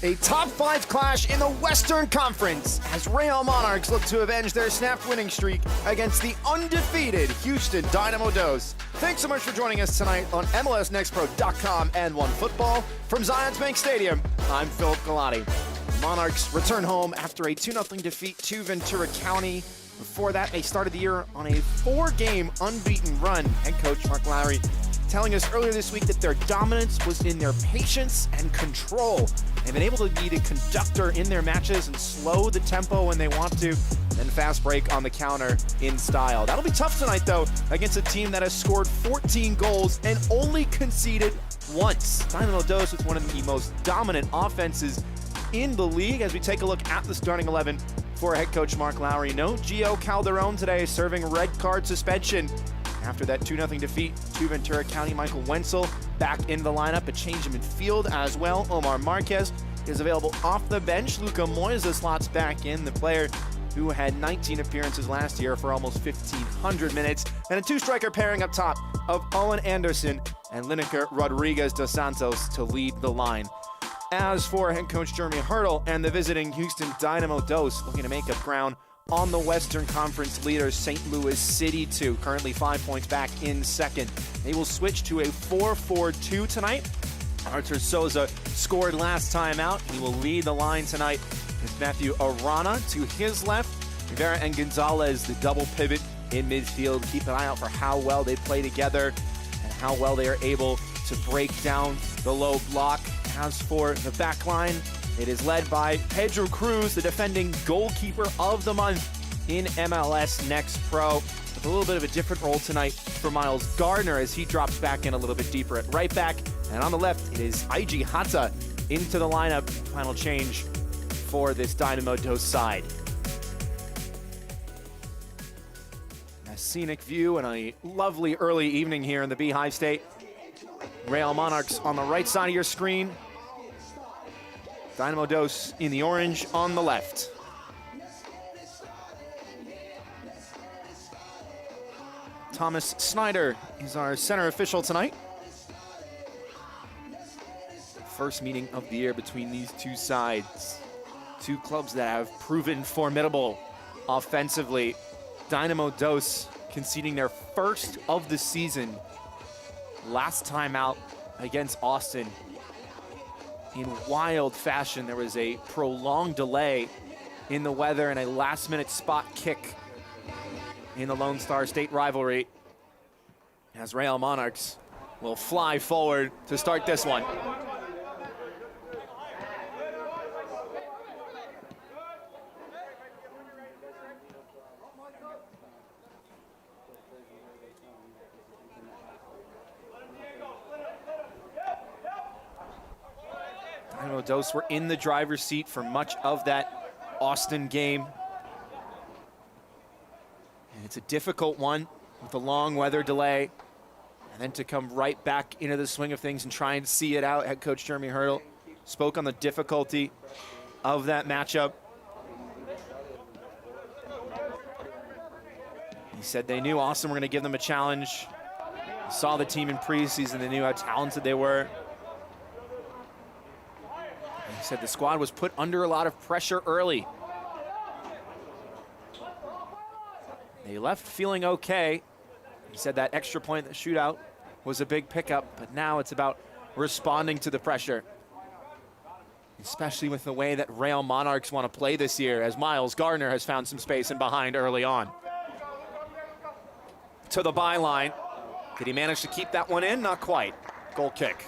A top 5 clash in the Western Conference as Real Monarchs look to avenge their snapped winning streak against the undefeated Houston Dynamo Dos. Thanks so much for joining us tonight on MLSNextPro.com and OneFootball. From Zions Bank Stadium, I'm Philip Galati. Monarchs return home after a 2-0 defeat to Ventura County. Before that, they started the year on a 4-game unbeaten run. Head coach Mark Lowry telling us earlier this week that their dominance was in their patience and control. They've been able to be the conductor in their matches and slow the tempo when they want to, then fast break on the counter in style. That'll be tough tonight, though, against a team that has scored 14 goals and only conceded once. Dynamo Dos with one of the most dominant offenses in the league as we take a look at the starting 11 for head coach Mark Lowry. No Gio Calderon today, serving red card suspension after that 2-0 defeat to Ventura County. Michael Wenzel back in the lineup, a change in midfield as well. Omar Marquez is available off the bench. Luca Moisa slots back in, the player who had 19 appearances last year for almost 1,500 minutes. And a two-striker pairing up top of Owen Anderson and Lineker Rodriguez dos Santos to lead the line. As for head coach Jeremy Hurdle and the visiting Houston Dynamo Dos, looking to make up ground on the Western Conference leader St. Louis City 2, currently 5 points back in second. They will switch to a 4-4-2 tonight. Artur Souza scored last time out. He will lead the line tonight with Matthew Arana to his left. Rivera and Gonzalez, the double pivot in midfield. Keep an eye out for how well they play together and how well they are able to break down the low block. As for the back line, it is led by Pedro Cruz, the defending goalkeeper of the month in MLS Next Pro, with a little bit of a different role tonight for Miles Gardner as he drops back in a little bit deeper at right back. And on the left, it is IG Hata into the lineup. Final change for this Dynamo Dos side. A scenic view and a lovely early evening here in the Beehive State. Real Monarchs on the right side of your screen. Dynamo Dos in the orange on the left. Thomas Snyder is our center official tonight. First meeting of the year between these two sides. Two clubs that have proven formidable offensively. Dynamo Dos conceding their first of the season last time out against Austin. In wild fashion, there was a prolonged delay in the weather and a last-minute spot kick in the Lone Star State rivalry as Real Monarchs will fly forward to start this one. Dynamo Dos were in the driver's seat for much of that Austin game. And it's a difficult one with a long weather delay. And then to come right back into the swing of things and try and see it out. Head coach Jeremy Hurdle spoke on the difficulty of that matchup. He said they knew Austin were going to give them a challenge. Saw the team in preseason, they knew how talented they were. He said the squad was put under a lot of pressure early. They left feeling okay. He said that extra point, the shootout, was a big pickup, but now it's about responding to the pressure. Especially with the way that Real Monarchs want to play this year, as Miles Gardner has found some space in behind early on. To the byline. Did he manage to keep that one in? Not quite. Goal kick.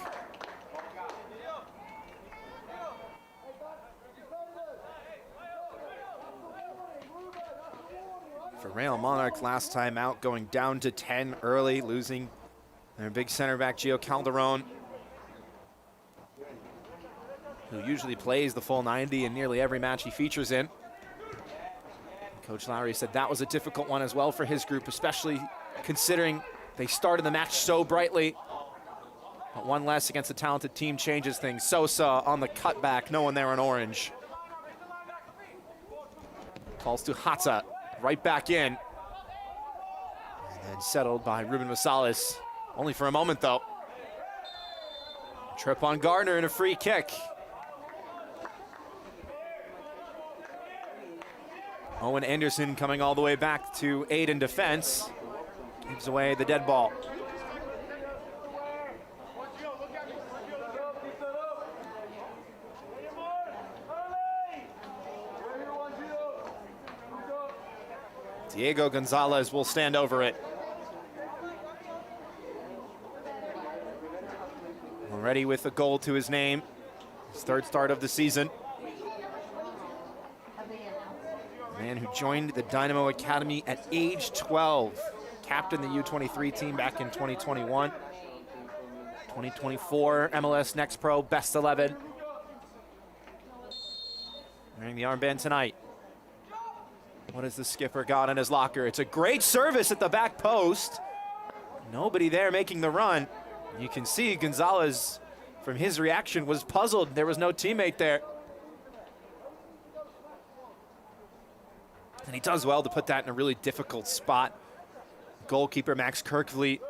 For Real Monarchs last time out, going down to 10 early, losing their big center back Gio Calderon, who usually plays the full 90 in nearly every match he features in. Coach Lowry said that was a difficult one as well for his group, especially considering they started the match so brightly. But one less against a talented team changes things. Sosa on the cutback, no one there in orange. Falls to Hata. Right back in. And then settled by Ruben Rosales. Only for a moment, though. Trip on Gardner and a free kick. Owen Anderson coming all the way back to aid in defense. Gives away the dead ball. Diego Gonzalez will stand over it. Already with a goal to his name. His third start of the season. A man who joined the Dynamo Academy at age 12. Captained the U23 team back in 2021. 2024 MLS Next Pro Best 11. Wearing the armband tonight. What has the skipper got in his locker? It's a great service at the back post. Nobody there making the run. You can see Gonzalez, from his reaction, was puzzled. There was no teammate there. And he does well to put that in a really difficult spot. Goalkeeper Max Kirkley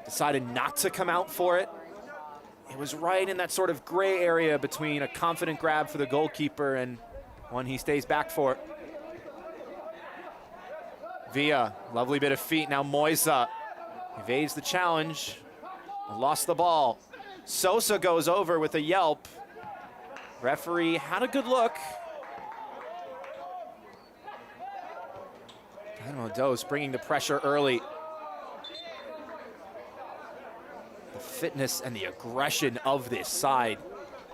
decided not to come out for it. It was right in that sort of gray area between a confident grab for the goalkeeper and one he stays back for. Villa, lovely bit of feet. Now Moisa evades the challenge, lost the ball. Sosa goes over with a yelp. Referee had a good look. Dynamo Dos bringing the pressure early. The fitness and the aggression of this side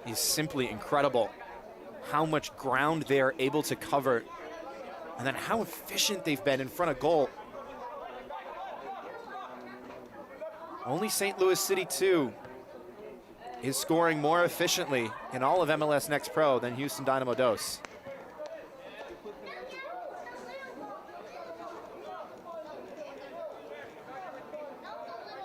is simply incredible. How much ground they are able to cover, and then how efficient they've been in front of goal. Only St. Louis City 2 is scoring more efficiently in all of MLS Next Pro than Houston Dynamo Dos.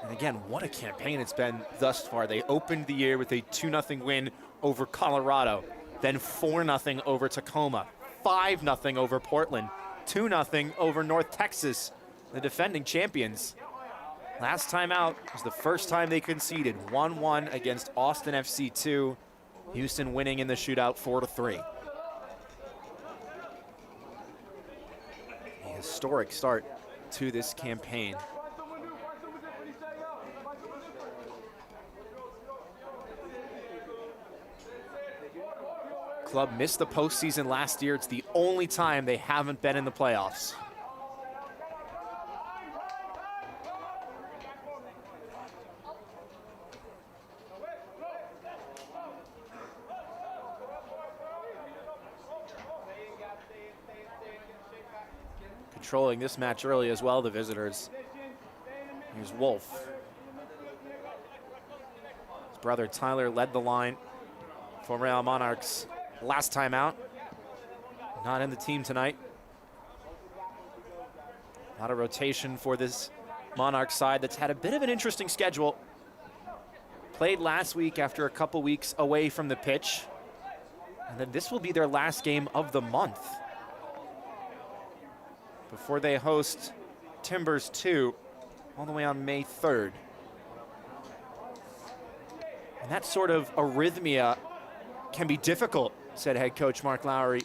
And again, what a campaign it's been thus far. They opened the year with a 2-0 win over Colorado, then 4-0 over Tacoma, 5-0 over Portland, 2-0 over North Texas, the defending champions. Last time out was the first time they conceded, 1-1 against Austin FC 2. Houston winning in the shootout 4-3. A historic start to this campaign. Club missed the postseason last year. It's the only time they haven't been in the playoffs. Controlling this match early as well, the visitors. Here's Wolf. His brother Tyler led the line for Real Monarchs last time out. Not in the team tonight. A lot of rotation for this Monarch side that's had a bit of an interesting schedule. Played last week after a couple weeks away from the pitch. And then this will be their last game of the month before they host Timbers 2 all the way on May 3rd. And that sort of arrhythmia can be difficult, said head coach Mark Lowry.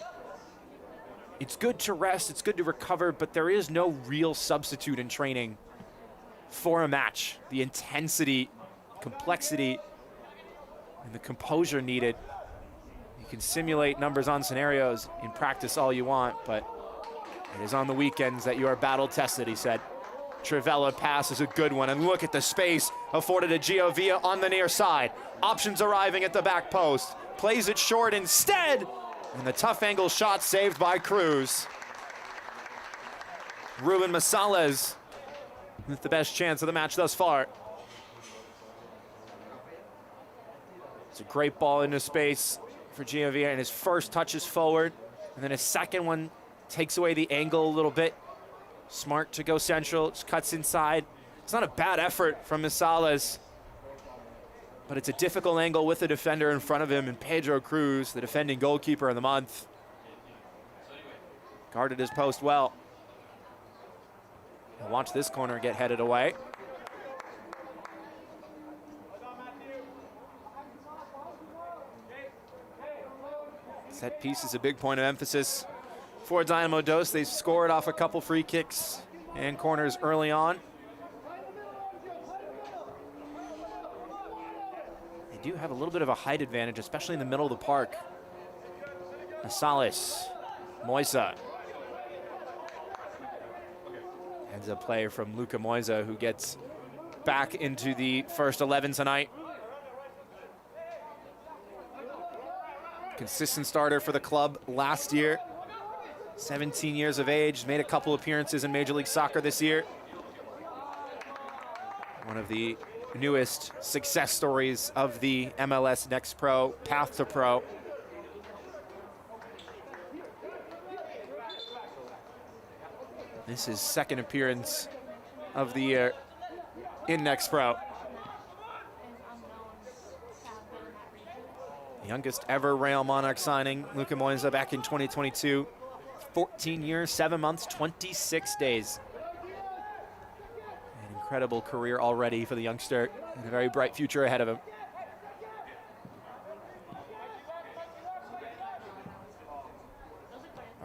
It's good to rest, it's good to recover, but there is no real substitute in training for a match. The intensity, complexity, and the composure needed. You can simulate numbers on scenarios in practice all you want, but it is on the weekends that you are battle tested, he said. Trivella pass is a good one, and look at the space afforded to Gio Villa on the near side. Options arriving at the back post. Plays it short instead, and the tough angle shot saved by Cruz. Ruben Masales with the best chance of the match thus far. It's a great ball into space for Gio Villa, and his first touch is forward, and then his second one takes away the angle a little bit. Smart to go central, just cuts inside. It's not a bad effort from Masales, but it's a difficult angle with the defender in front of him, and Pedro Cruz, the defending goalkeeper of the month, guarded his post well. And watch this corner get headed away. Set piece is a big point of emphasis for Dynamo Dos. They scored off a couple free kicks and corners early on. They do have a little bit of a height advantage, especially in the middle of the park. Nasales, Moisa. Ends a play from Luka Moisa, who gets back into the first 11 tonight. Consistent starter for the club last year. 17 years of age, made a couple appearances in Major League Soccer this year. One of the newest success stories of the MLS Next Pro, Path to Pro. This is second appearance of the year in Next Pro. The youngest ever Real Monarchs signing, Luka Moisa, back in 2022. 14 years, 7 months, 26 days. An incredible career already for the youngster, and a very bright future ahead of him.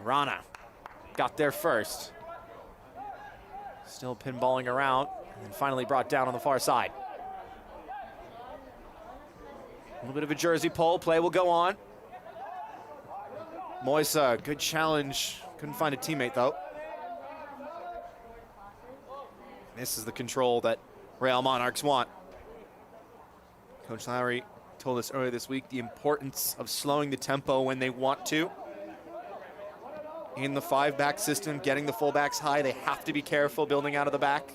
Arana got there first. Still pinballing around, and finally brought down on the far side. A little bit of a jersey pull, play will go on. Moisa, good challenge. Couldn't find a teammate though. This is the control that Real Monarchs want. Coach Lowry told us earlier this week the importance of slowing the tempo when they want to. In the 5-back system, getting the fullbacks high, they have to be careful building out of the back,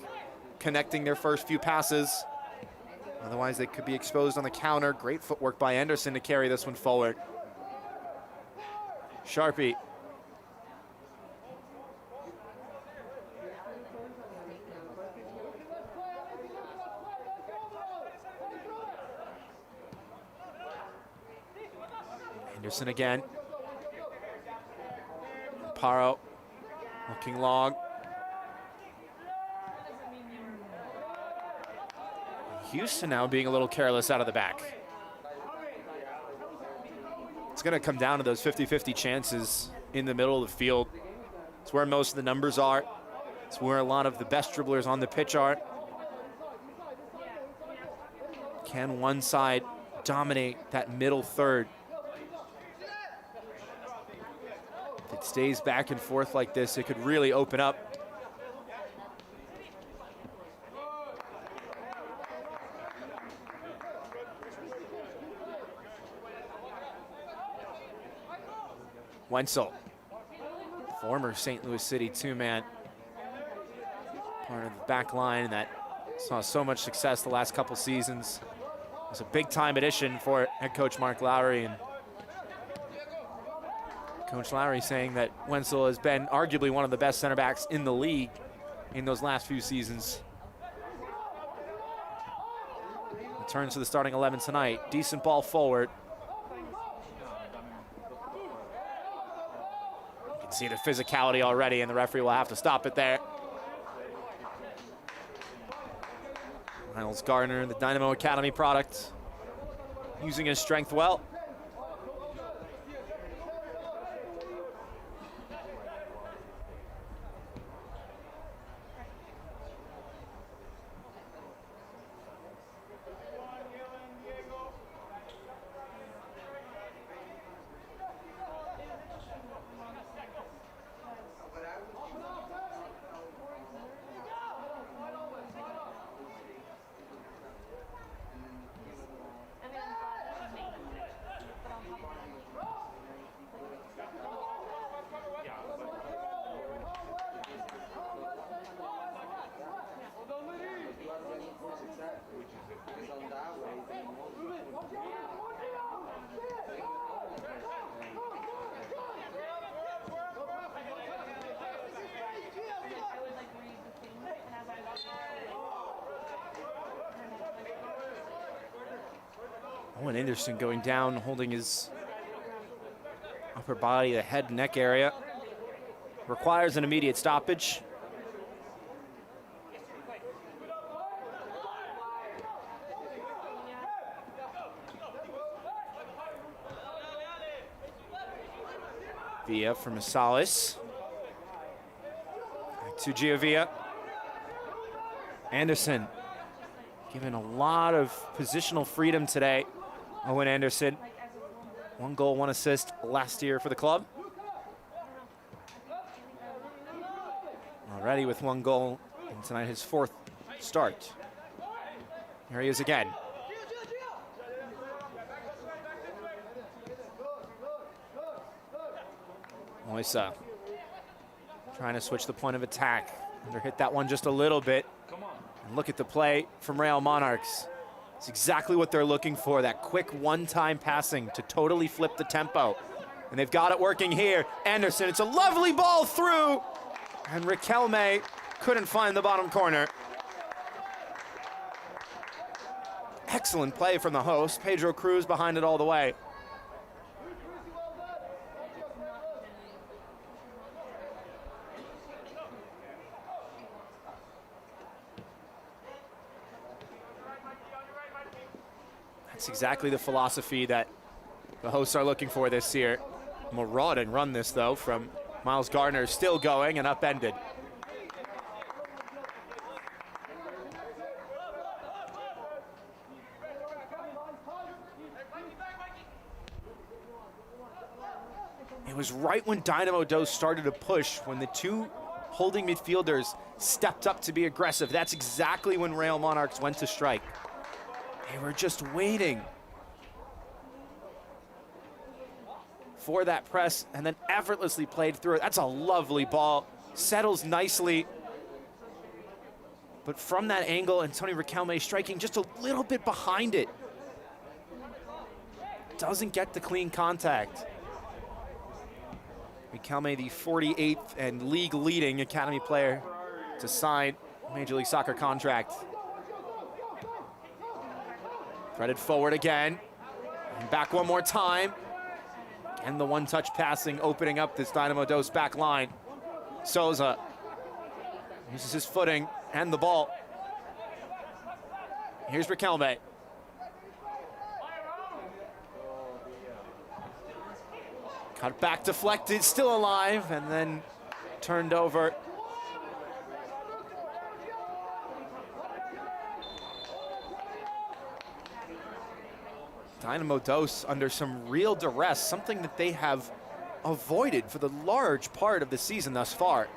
connecting their first few passes. Otherwise, they could be exposed on the counter. Great footwork by Anderson to carry this one forward. Sharpie. Anderson again. Paro looking long. Houston now being a little careless out of the back. It's going to come down to those 50-50 chances in the middle of the field. It's where most of the numbers are. It's where a lot of the best dribblers on the pitch are. Can one side dominate that middle third? If it stays back and forth like this, it could really open up. Wenzel, former St. Louis City two-man, part of the back line that saw so much success the last couple seasons. It was a big-time addition for head coach Mark Lowry, and Coach Lowry saying that Wenzel has been arguably one of the best center backs in the league in those last few seasons. Returns to the starting 11 tonight. Decent ball forward. See the physicality already, and the referee will have to stop it there. Miles Gardner, the Dynamo Academy product, using his strength well. Owen Anderson going down, holding his upper body, the head and neck area. Requires an immediate stoppage. Villa from Massalis. to Giavia. Anderson given a lot of positional freedom today. Owen Anderson, 1 goal, 1 assist last year for the club. Already with 1 goal, and tonight his 4th start. Here he is again. Moisa trying to switch the point of attack. Hit that one just a little bit. And look at the play from Real Monarchs. It's exactly what they're looking for, that quick one-time passing to totally flip the tempo. And they've got it working here. Anderson, it's a lovely ball through. And Riquelme couldn't find the bottom corner. Excellent play from the host. Pedro Cruz behind it all the way. That's exactly the philosophy that the hosts are looking for this year. Marauding run this, though, from Miles Gardner, still going and upended. It was right when Dynamo Dose started to push, when the 2 holding midfielders stepped up to be aggressive. That's exactly when Real Monarchs went to strike. They were just waiting for that press and then effortlessly played through it. That's a lovely ball. Settles nicely. But from that angle, Antonio Riquelme striking just a little bit behind it. Doesn't get the clean contact. Riquelme, the 48th and league-leading academy player to sign a Major League Soccer contract. Threaded forward again, and back one more time. And the one-touch passing opening up this Dynamo Dose back line. Souza uses his footing and the ball. Here's Riquelme. Cut back, deflected, still alive, and then turned over. Dynamo Dose under some real duress, something that they have avoided for the large part of the season thus far.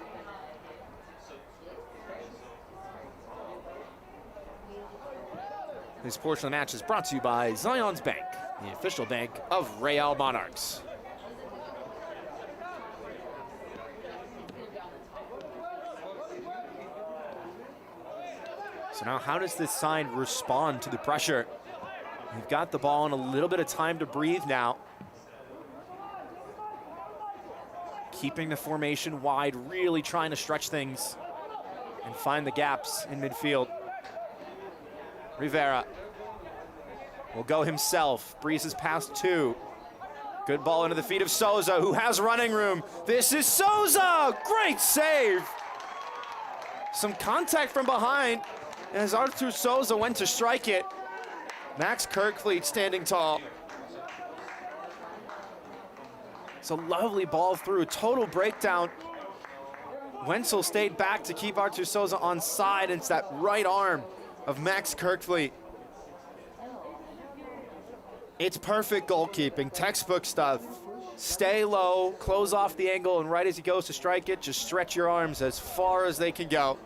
This portion of the match is brought to you by Zions Bank, the official bank of Real Monarchs. So now how does this side respond to the pressure? They've got the ball and a little bit of time to breathe now. Keeping the formation wide, really trying to stretch things and find the gaps in midfield. Rivera will go himself, breezes past 2. Good ball into the feet of Souza, who has running room. This is Souza, great save. Some contact from behind as Artur Souza went to strike it. Max Kirkfleet standing tall. It's a lovely ball through, total breakdown. Wenzel stayed back to keep Artur Souza on side. It's that right arm of Max Kirkfleet. It's perfect goalkeeping, textbook stuff. Stay low, close off the angle, and right as he goes to strike it, just stretch your arms as far as they can go.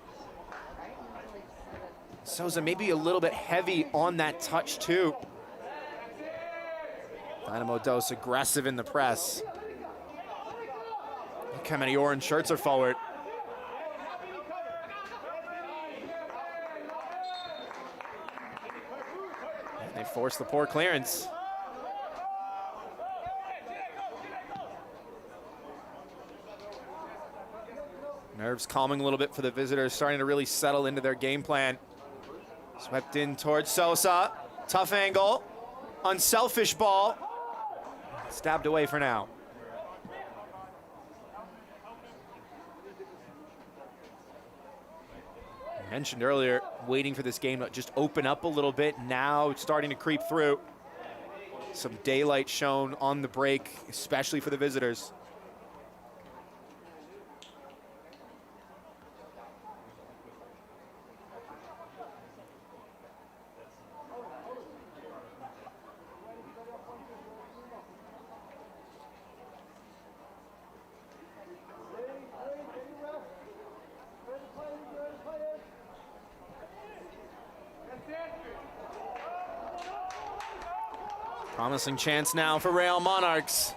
Souza maybe a little bit heavy on that touch too. Dynamo Dose aggressive in the press. Look how many orange shirts are forward. And they force the poor clearance. Nerves calming a little bit for the visitors, starting to really settle into their game plan. Swept in towards Souza. Tough angle. Unselfish ball. Stabbed away for now. I mentioned earlier, waiting for this game to just open up a little bit. Now it's starting to creep through. Some daylight shown on the break, especially for the visitors. Promising chance now for Real Monarchs.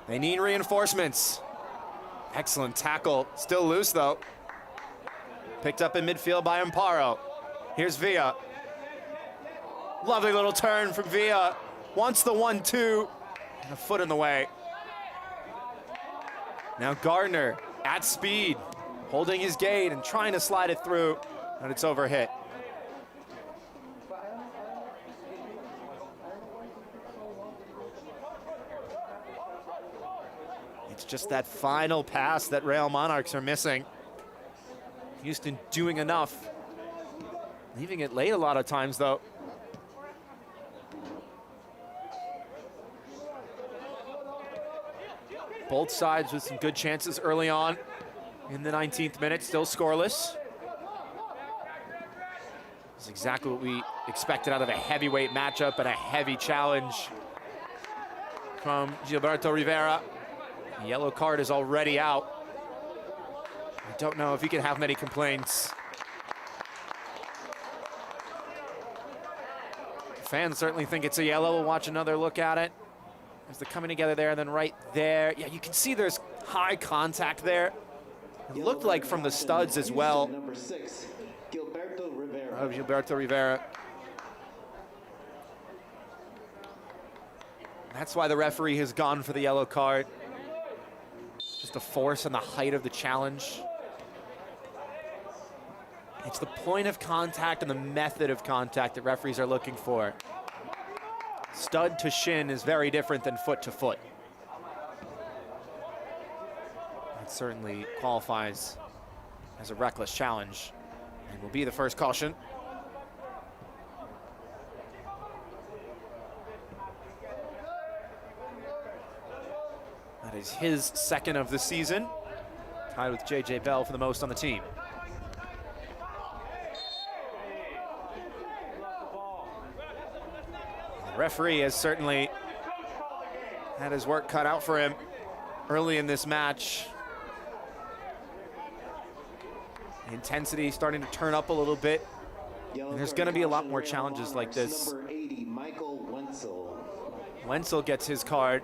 They need reinforcements. Excellent tackle, still loose though. Picked up in midfield by Amparo. Here's Villa. Lovely little turn from Villa. Wants the 1-2, and a foot in the way. Now Gardner at speed, holding his gait and trying to slide it through, and it's overhit. It's just that final pass that Real Monarchs are missing. Houston doing enough. Leaving it late a lot of times, though. Both sides with some good chances early on in the 19th minute, still scoreless. It's exactly what we expected out of a heavyweight matchup and a heavy challenge from Gilberto Rivera. The yellow card is already out. I don't know if he can have many complaints. Fans certainly think it's a yellow. We'll watch another look at it. As they're coming together there, and then right there. Yeah, you can see there's high contact there. It looked like from the studs as well. Number 6, Gilberto Rivera. Of Gilberto Rivera. That's why the referee has gone for the yellow card. Just the force and the height of the challenge. It's the point of contact and the method of contact that referees are looking for. Stud to shin is very different than foot to foot. That certainly qualifies as a reckless challenge and will be the first caution. That is his second of the season, tied with J.J. Bell for the most on the team. The referee has certainly had his work cut out for him early in this match. The intensity starting to turn up a little bit. And there's going to be a lot more challenges like this. Number 80, Michael Wenzel. Wenzel gets his card.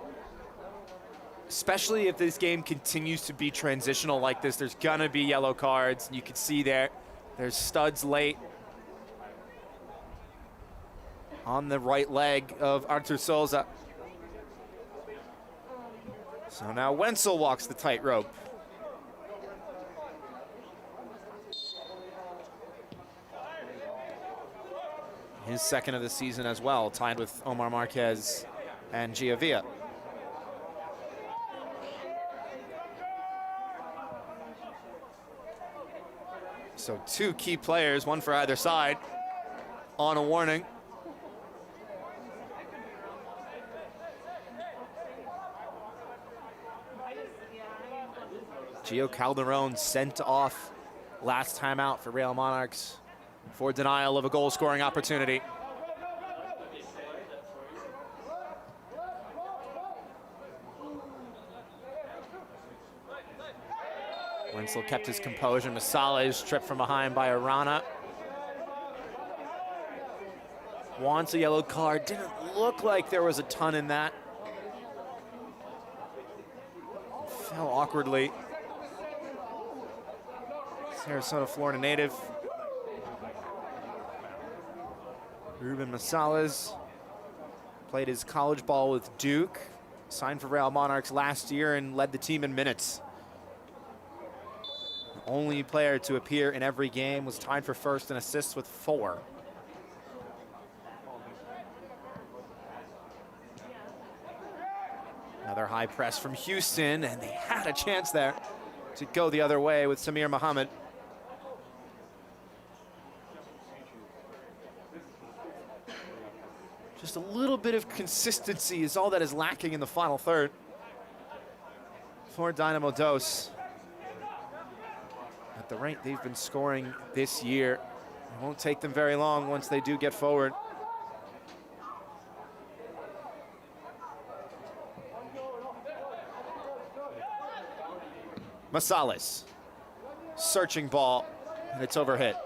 Especially if this game continues to be transitional like this, there's going to be yellow cards. You can see there's studs late on the right leg of Artur Souza. So now Wenzel walks the tightrope. His second of the season as well, tied with Omar Marquez and Giavia. So two key players, one for either side, on a warning. Gio Calderon sent off last time out for Real Monarchs for denial of a goal-scoring opportunity. Wenzel kept his composure. Masala is tripped from behind by Arana. Wants a yellow card. Didn't look like there was a ton in that. Fell awkwardly. Sarasota, Florida native. Ruben Massalas played his college ball with Duke, signed for Real Monarchs last year and led the team in minutes. The only player to appear in every game, was tied for first in assists with 4. Another high press from Houston, and they had a chance there to go the other way with Samir Mohammed. Just a little bit of consistency is all that is lacking in the final third for Dynamo Dos. At the rate they've been scoring this year, it won't take them very long once they do get forward. Massalas, searching ball, and it's overhit.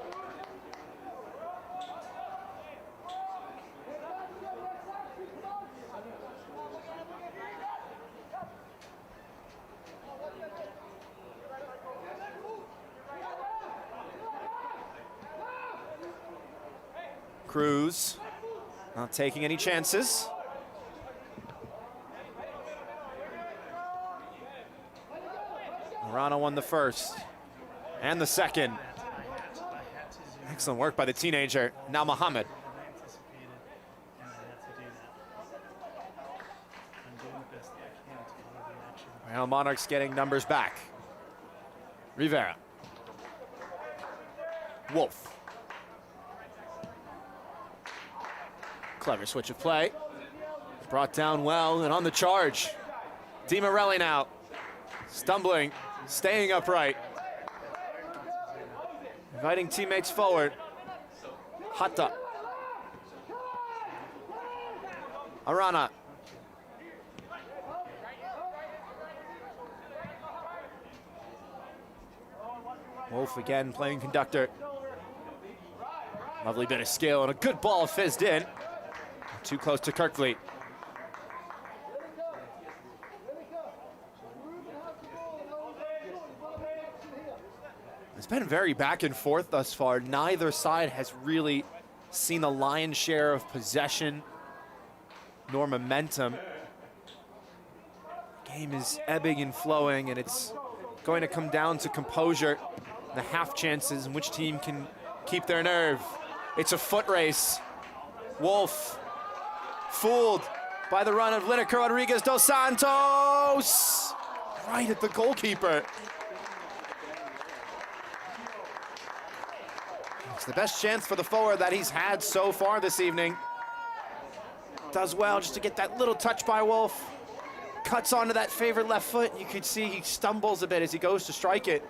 Cruz not taking any chances. Arana won the first and the second. Excellent work by the teenager, now Muhammad. Real Monarchs getting numbers back. Rivera. Wolf. Clever switch of play. Brought down well and on the charge. Di Morelli now. Stumbling, staying upright. Inviting teammates forward. Hatta. Arana. Wolf again playing conductor. Lovely bit of skill and a good ball fizzed in. Too close to Kirkfleet. It's been very back and forth thus far. Neither side has really seen the lion's share of possession nor momentum. Game is ebbing and flowing, and it's going to come down to composure, the half chances, and which team can keep their nerve. It's a foot race. Wolf, fooled by the run of Lineker Rodriguez dos Santos, right at the goalkeeper. It's the best chance for the forward that he's had so far this evening. Does well just to get that little touch by Wolf. Cuts onto that favorite left foot. You could see he stumbles a bit as he goes to strike it.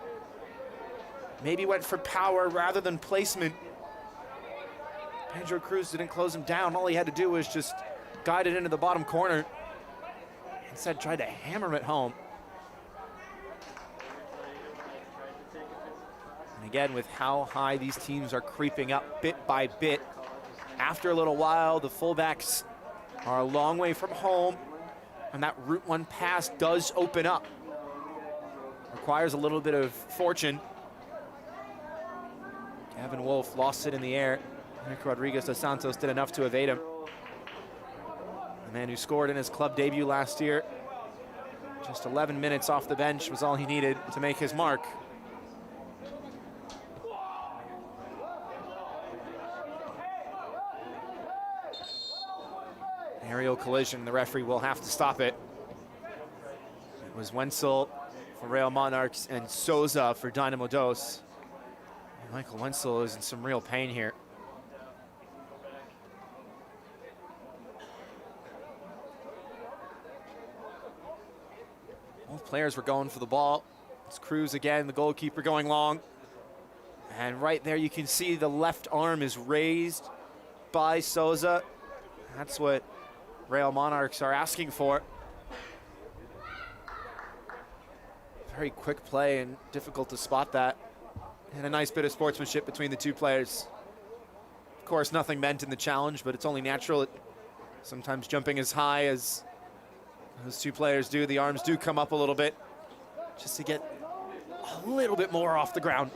Maybe went for power rather than placement. Pedro Cruz didn't close him down. All he had to do was just guide it into the bottom corner. Instead, tried to hammer it home. And again, with how high these teams are creeping up bit by bit, after a little while, the fullbacks are a long way from home, and that Route 1 pass does open up. Requires a little bit of fortune. Gavin Wolf lost it in the air. Nick Rodriguez dos Santos did enough to evade him. The man who scored in his club debut last year, just 11 minutes off the bench was all he needed to make his mark. Aerial collision, the referee will have to stop it. It was Wenzel for Real Monarchs and Souza for Dynamo Dos. Michael Wenzel is in some real pain here. Both players were going for the ball. It's Cruz again, the goalkeeper going long. And right there you can see the left arm is raised by Souza. That's what Real Monarchs are asking for. Very quick play and difficult to spot that. And a nice bit of sportsmanship between the two players. Of course, nothing meant in the challenge, but it's only natural. Sometimes jumping as high as those two players do, the arms do come up a little bit just to get a little bit more off the ground.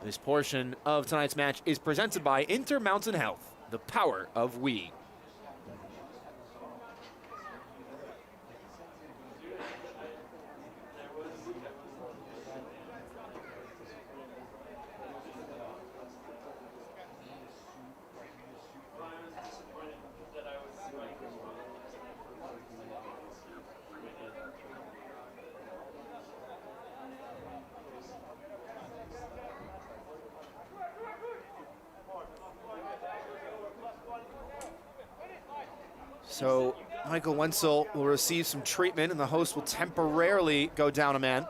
This portion of tonight's match is presented by Intermountain Health, the power of we. So Michael Wenzel will receive some treatment and the host will temporarily go down a man.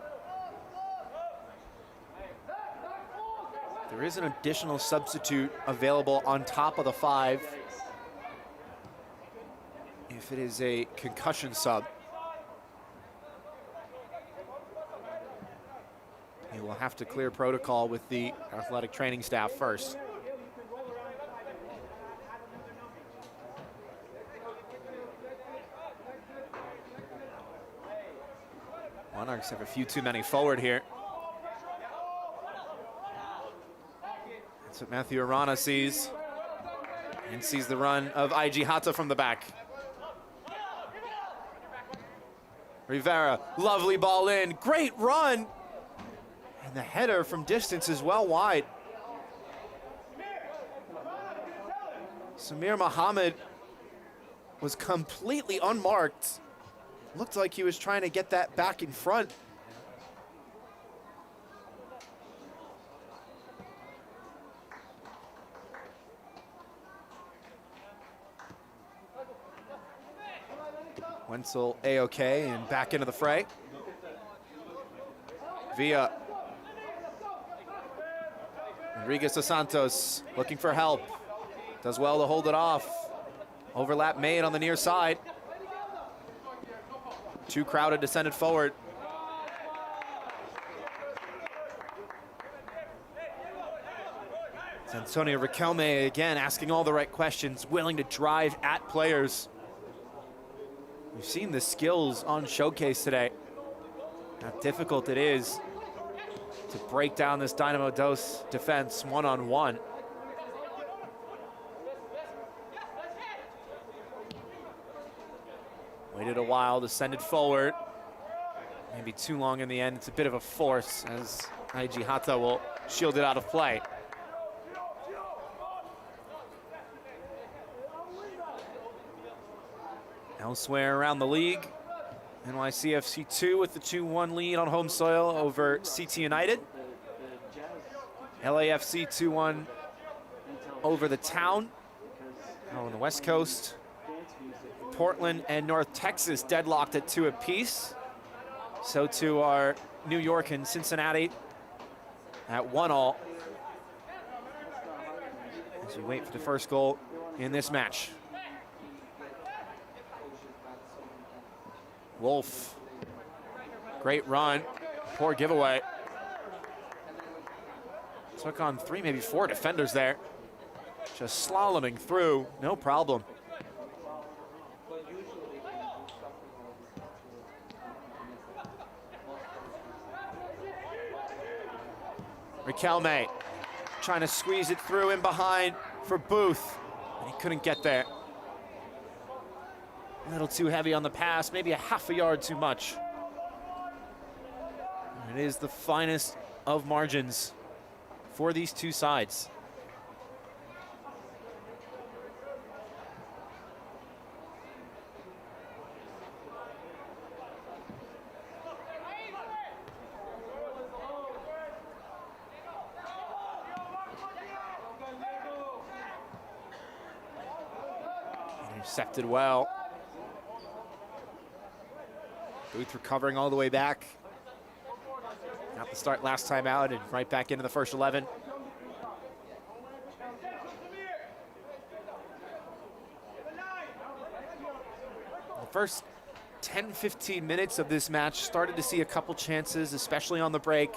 There is an additional substitute available on top of the 5 if it is a concussion sub. He will have to clear protocol with the athletic training staff first. Monarchs have a few too many forward here. That's what Matthew Arana sees. And sees the run of IG Hata from the back. Rivera, lovely ball in, great run. And the header from distance is well wide. Samir Mohammed was completely unmarked. Looked like he was trying to get that back in front. Wenzel A-OK and back into the fray. Villa. Rodriguez dos Santos looking for help. Does well to hold it off. Overlap made on the near side. Too crowded to send it forward. It's Antonio Riquelme again asking all the right questions, willing to drive at players. We've seen the skills on showcase today. How difficult it is to break down this Dynamo Dos defense one-on-one. Waited a while to send it forward. Maybe too long in the end. It's a bit of a force as IG Hata will shield it out of play. Elsewhere around the league, NYCFC 2 with the 2-1 lead on home soil over CT United. LAFC 2-1 over the Town on the West Coast. Portland and North Texas deadlocked at 2 apiece. So too are New York and Cincinnati at 1-1. As we wait for the first goal in this match. Wolf, great run, poor giveaway. Took on 3, maybe 4 defenders there. Just slaloming through, no problem. Riquelme trying to squeeze it through in behind for Booth, and he couldn't get there. A little too heavy on the pass, maybe a half a yard too much. And it is the finest of margins for these two sides. Intercepted well. Booth recovering all the way back. Got the start last time out and right back into the first 11. The first 10-15 minutes of this match started to see a couple chances, especially on the break.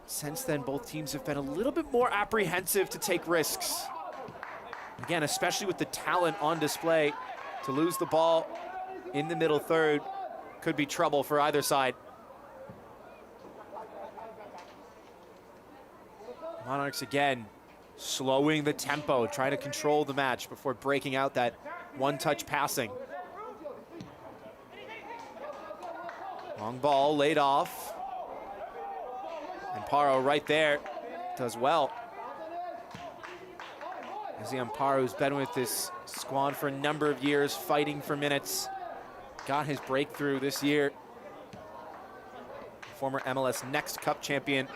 Since then, both teams have been a little bit more apprehensive to take risks. Again, especially with the talent on display, to lose the ball in the middle third could be trouble for either side. Monarchs again slowing the tempo, trying to control the match before breaking out that one-touch passing. Long ball laid off. Amparo right there does well. As the Amparo, who's been with this squad for a number of years, fighting for minutes, got his breakthrough this year. Former MLS Next Cup champion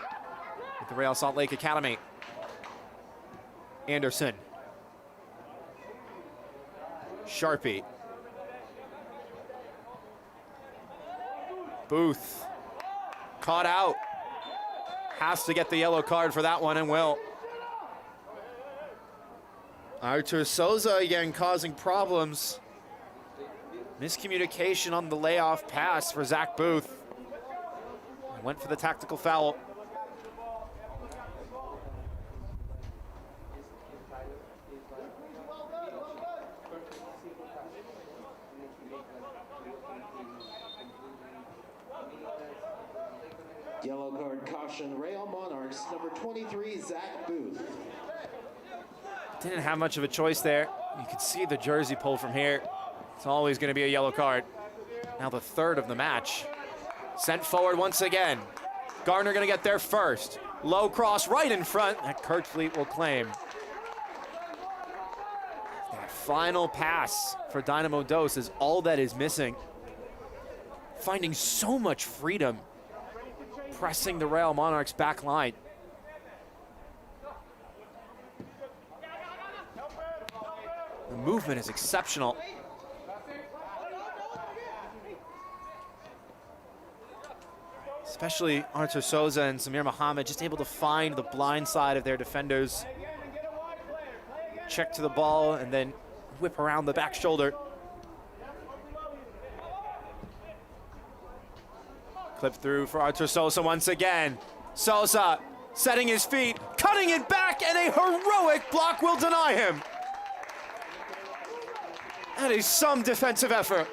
with the Real Salt Lake Academy. Anderson. Sharpie. Booth. Caught out. Has to get the yellow card for that one and will. Artur Souza again causing problems. Miscommunication on the layoff pass for Zach Booth. Went for the tactical foul. caution, Real Monarchs, number 23, Zach Booth. Didn't have much of a choice there. You can see the jersey pull from here. It's always going to be a yellow card. Now the third of the match. Sent forward once again. Gardner going to get there first. Low cross right in front that Kirkfleet will claim. That final pass for Dynamo Dos is all that is missing. Finding so much freedom, pressing the Real Monarchs back line. The movement is exceptional. Especially Artur Souza and Samir Mohammed just able to find the blind side of their defenders. Check to the ball and then whip around the back shoulder. Clip through for Artur Souza once again. Souza setting his feet, cutting it back, and a heroic block will deny him. That is some defensive effort.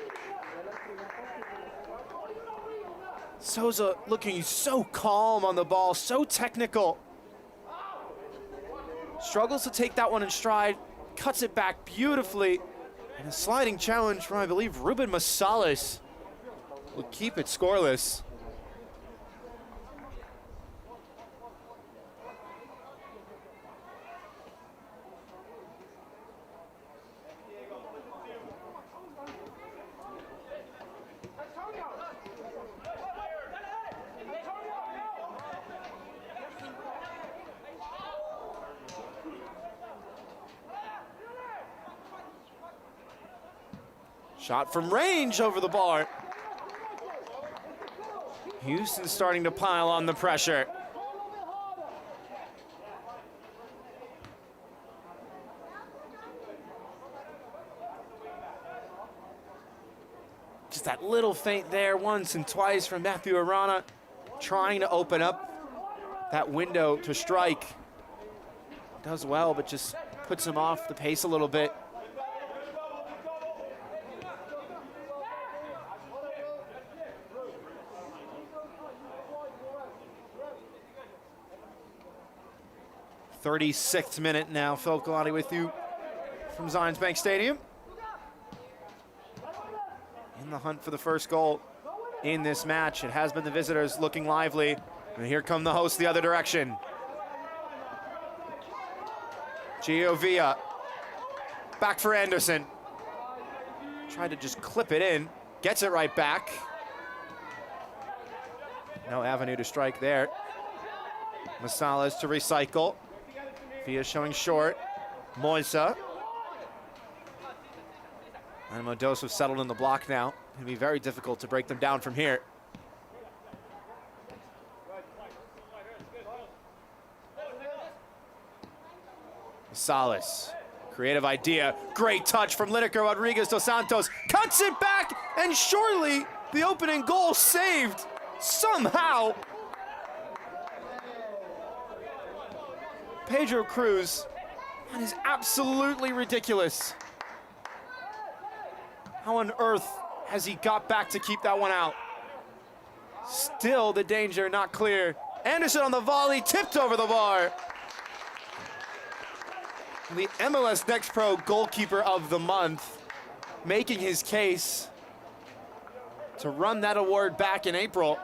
Souza looking so calm on the ball, so technical. Struggles to take that one in stride, cuts it back beautifully. And a sliding challenge from, I believe, Ruben Massalas will keep it scoreless. Shot from range over the bar. Houston starting to pile on the pressure. Just that little feint there once and twice from Matthew Arana, trying to open up that window to strike. Does well, but just puts him off the pace a little bit. .36th minute now. Phil Galati with you from Zions Bank Stadium. In the hunt for the first goal in this match. It has been the visitors looking lively. And here come the hosts the other direction. Gio Villa. Back for Anderson. Tried to just clip it in. Gets it right back. No avenue to strike there. Massalas to recycle. Villa showing short. Moisa. And Modoso settled in the block now. It'll be very difficult to break them down from here. Salas, creative idea. Great touch from Lineker Rodriguez dos Santos. Cuts it back, and surely the opening goal saved somehow. Pedro Cruz, that is absolutely ridiculous. How on earth has he got back to keep that one out? Still the danger not clear. Anderson on the volley, tipped over the bar. The MLS Next Pro goalkeeper of the month, making his case to run that award back in April.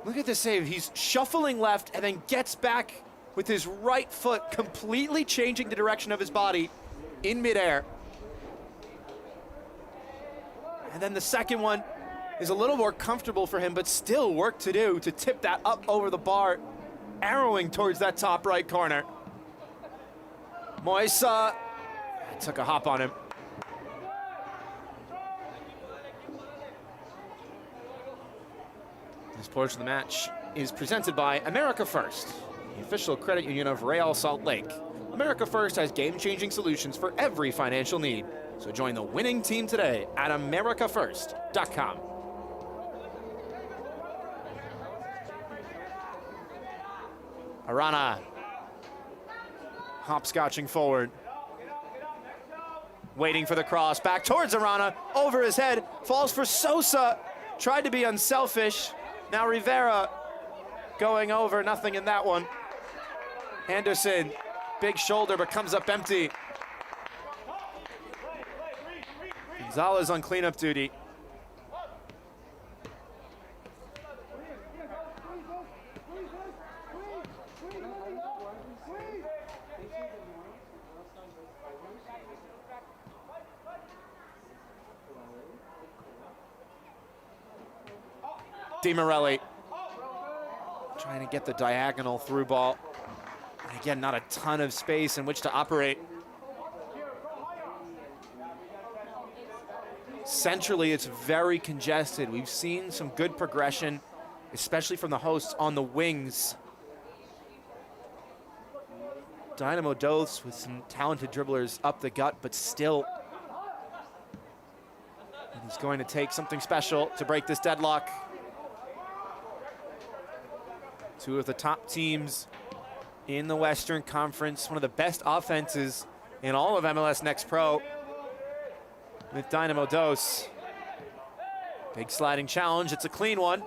Look at the save. He's shuffling left and then gets back with his right foot, completely changing the direction of his body in midair. And then the second one is a little more comfortable for him, but still work to do to tip that up over the bar, arrowing towards that top right corner. Moisa took a hop on him. This portion of the match is presented by America First, the official credit union of Real Salt Lake. America First has game-changing solutions for every financial need. So join the winning team today at americafirst.com. Arana hopscotching forward. Waiting for the cross, back towards Arana, over his head, falls for Sosa. Tried to be unselfish, Now Rivera going over, nothing in that one. Anderson, big shoulder, but comes up empty. Gonzalez on cleanup duty. DiMorelli trying to get the diagonal through ball. And again, not a ton of space in which to operate. Centrally, it's very congested. We've seen some good progression, especially from the hosts on the wings. Dynamo Dose with some talented dribblers up the gut, but still, he's going to take something special to break this deadlock. Two of the top teams in the Western Conference, one of the best offenses in all of MLS Next Pro with Dynamo Dose. Big sliding challenge, it's a clean one.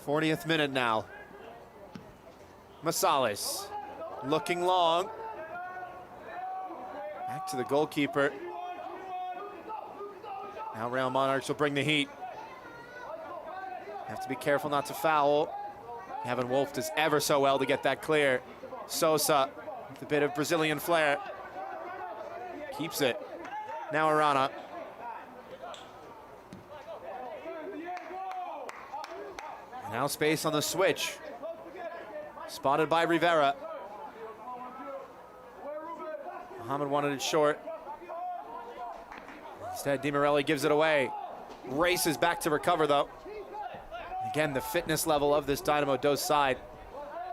'40th minute now. Masales looking long. Back to the goalkeeper. Now Real Monarchs will bring the heat. Have to be careful not to foul. Kevin Wolf does ever so well to get that clear. Sosa with a bit of Brazilian flair. Keeps it. Now Arana. Now space on the switch. Spotted by Rivera. Muhammad wanted it short. Instead, DiMorelli gives it away. Races back to recover, though. Again, the fitness level of this Dynamo Dose side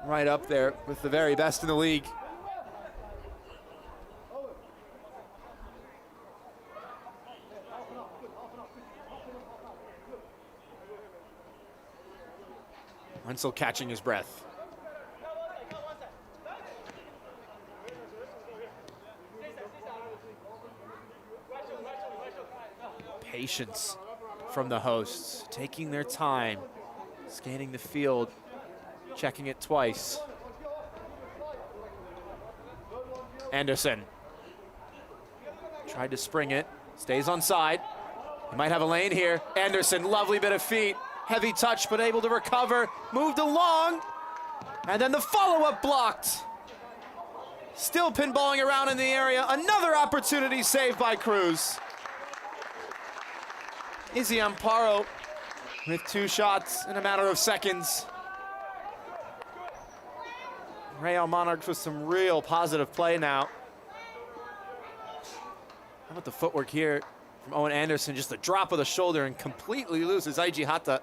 right up there with the very best in the league. Wenzel catching his breath. Patience from the hosts, taking their time, scanning the field, checking it twice. Anderson tried to spring it, stays on side. He might have a lane here. Anderson, lovely bit of feet, heavy touch, but able to recover, moved along, and then the follow-up blocked. Still pinballing around in the area. Another opportunity saved by Cruz. Izzy Amparo with 2 shots in a matter of seconds. Real Monarchs with some real positive play now. How about the footwork here from Owen Anderson? Just a drop of the shoulder and completely loses Aiji Hata.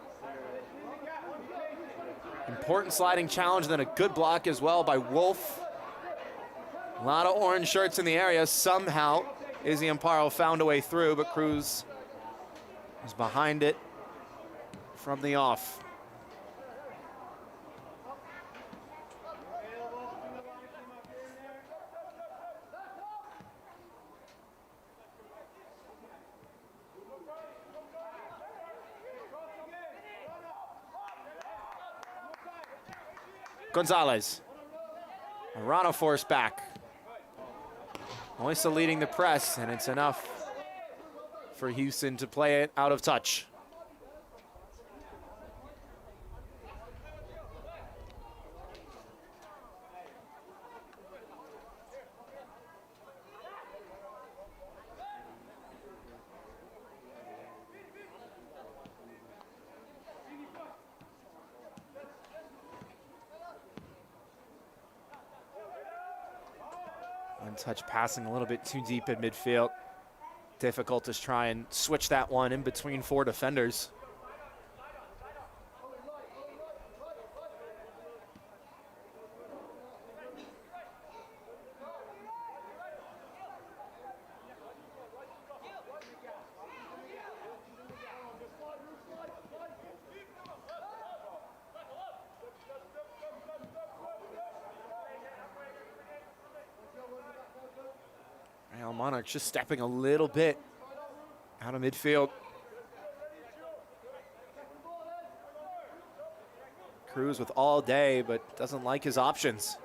Important sliding challenge, then a good block as well by Wolf. A lot of orange shirts in the area. Somehow, Izzy Amparo found a way through, but Cruz was behind it from the off. Gonzalez. Arana forced back. Moisa leading the press, and it's enough for Houston to play it out of touch. One-touch passing a little bit too deep in midfield. Difficult to try and switch that one in between 4 defenders. Monarchs just stepping a little bit out of midfield. Cruz with all day, but doesn't like his options.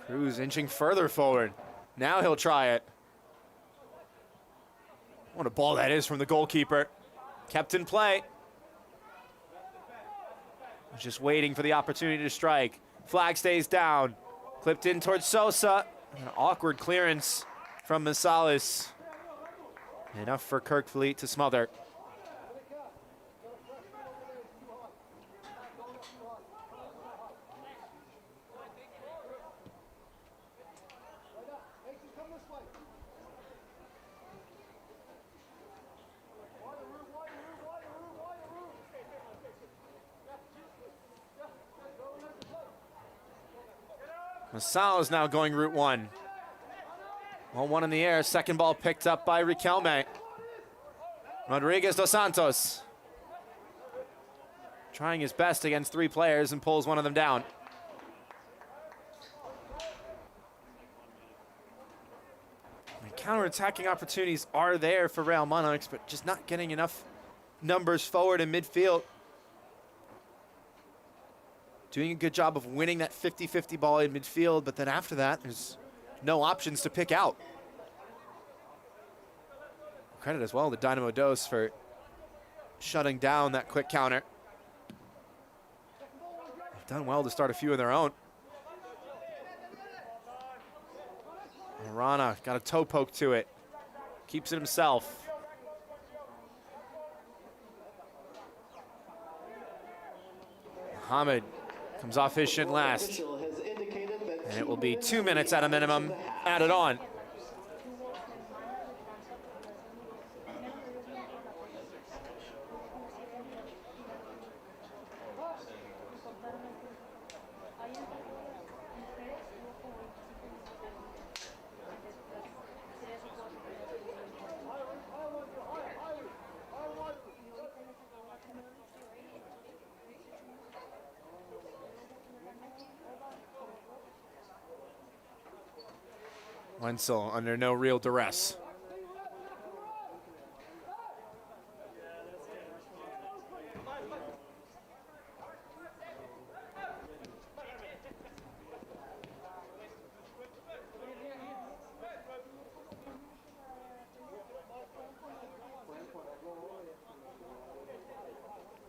Cruz inching further forward. Now he'll try it. What a ball that is from the goalkeeper. Kept in play. Just waiting for the opportunity to strike. Flag stays down. Clipped in towards Sosa. An awkward clearance from Massalis. Enough for Kirkfleet to smother. Massalis now going route one. 1-1 in the air. Second ball picked up by Riquelme. Rodriguez dos Santos. Trying his best against three players and pulls one of them down. And counter-attacking opportunities are there for Real Monarchs, but just not getting enough numbers forward in midfield. Doing a good job of winning that 50-50 ball in midfield, but then after that, there's no options to pick out. Credit as well to Dynamo Dos for shutting down that quick counter. They've done well to start a few of their own. Rana got a toe poke to it. Keeps it himself. Mohamed comes off his shin last. And it will be 2 minutes at a minimum added on. Wenzel under no real duress.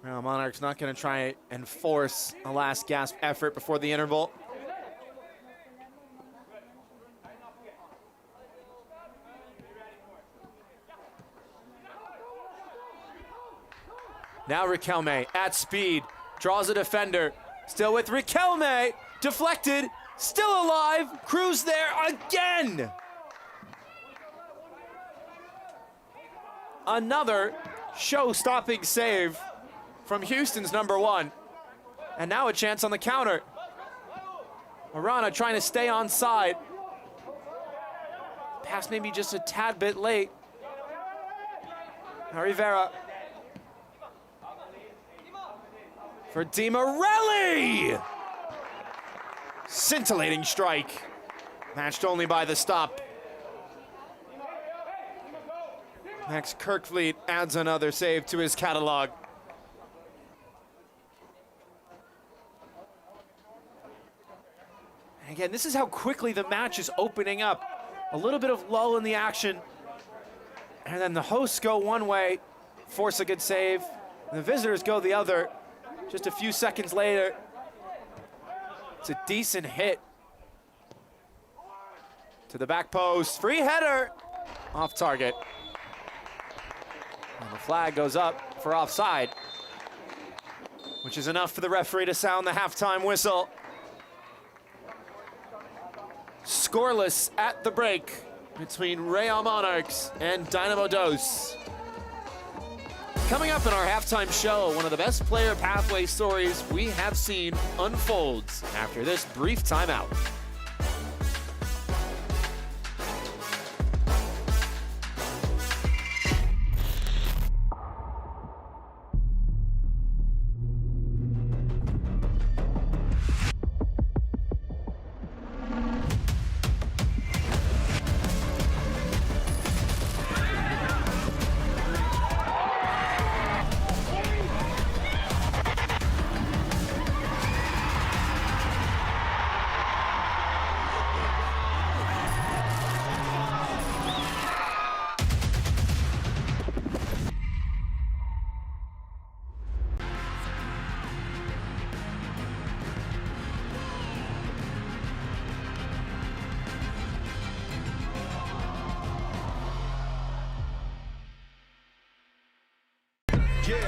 Now Monarchs not going to try and force a last gasp effort before the interval. Now Riquelme at speed, draws a defender, still with Riquelme, deflected, still alive, Cruz there again! Another show-stopping save from Houston's number one. And now a chance on the counter. Arana trying to stay on side. Pass maybe just a tad bit late. Now Rivera. For Di Morelli! Scintillating strike. Matched only by the stop. Max Kirkfleet adds another save to his catalog. And again, this is how quickly the match is opening up. A little bit of lull in the action. And then the hosts go one way, force a good save. And the visitors go the other. Just a few seconds later, it's a decent hit to the back post. Free header off target. And the flag goes up for offside, which is enough for the referee to sound the halftime whistle. Scoreless at the break between Real Monarchs and Dynamo Dos. Coming up in our halftime show, one of the best player pathway stories we have seen unfolds after this brief timeout. Yeah.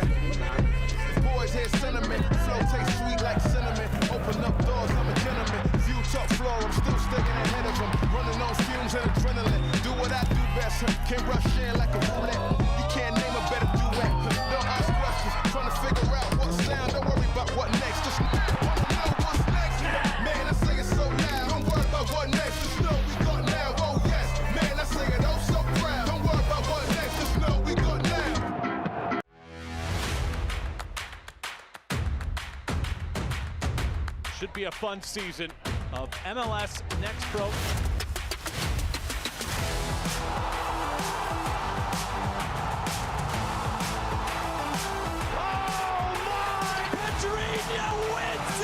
Boys hear sentiment, flow tastes sweet like cinnamon. Open up doors, I'm a gentleman. View top floor, I'm still sticking ahead of them. Running on fumes and adrenaline. Do what I do best, can't rush in like a roulette. You can't name a better duet. Don't ask questions, trying to figure out what sound. Don't worry about what next, just wanna know what's next. Man, I say it so loud. Don't worry about what next, just know we got now. Oh yes, man, I say it oh so proud. Don't worry about what next, just know we got now. Should be a fun season of MLS Next Pro. Oh my! Pedrinho wins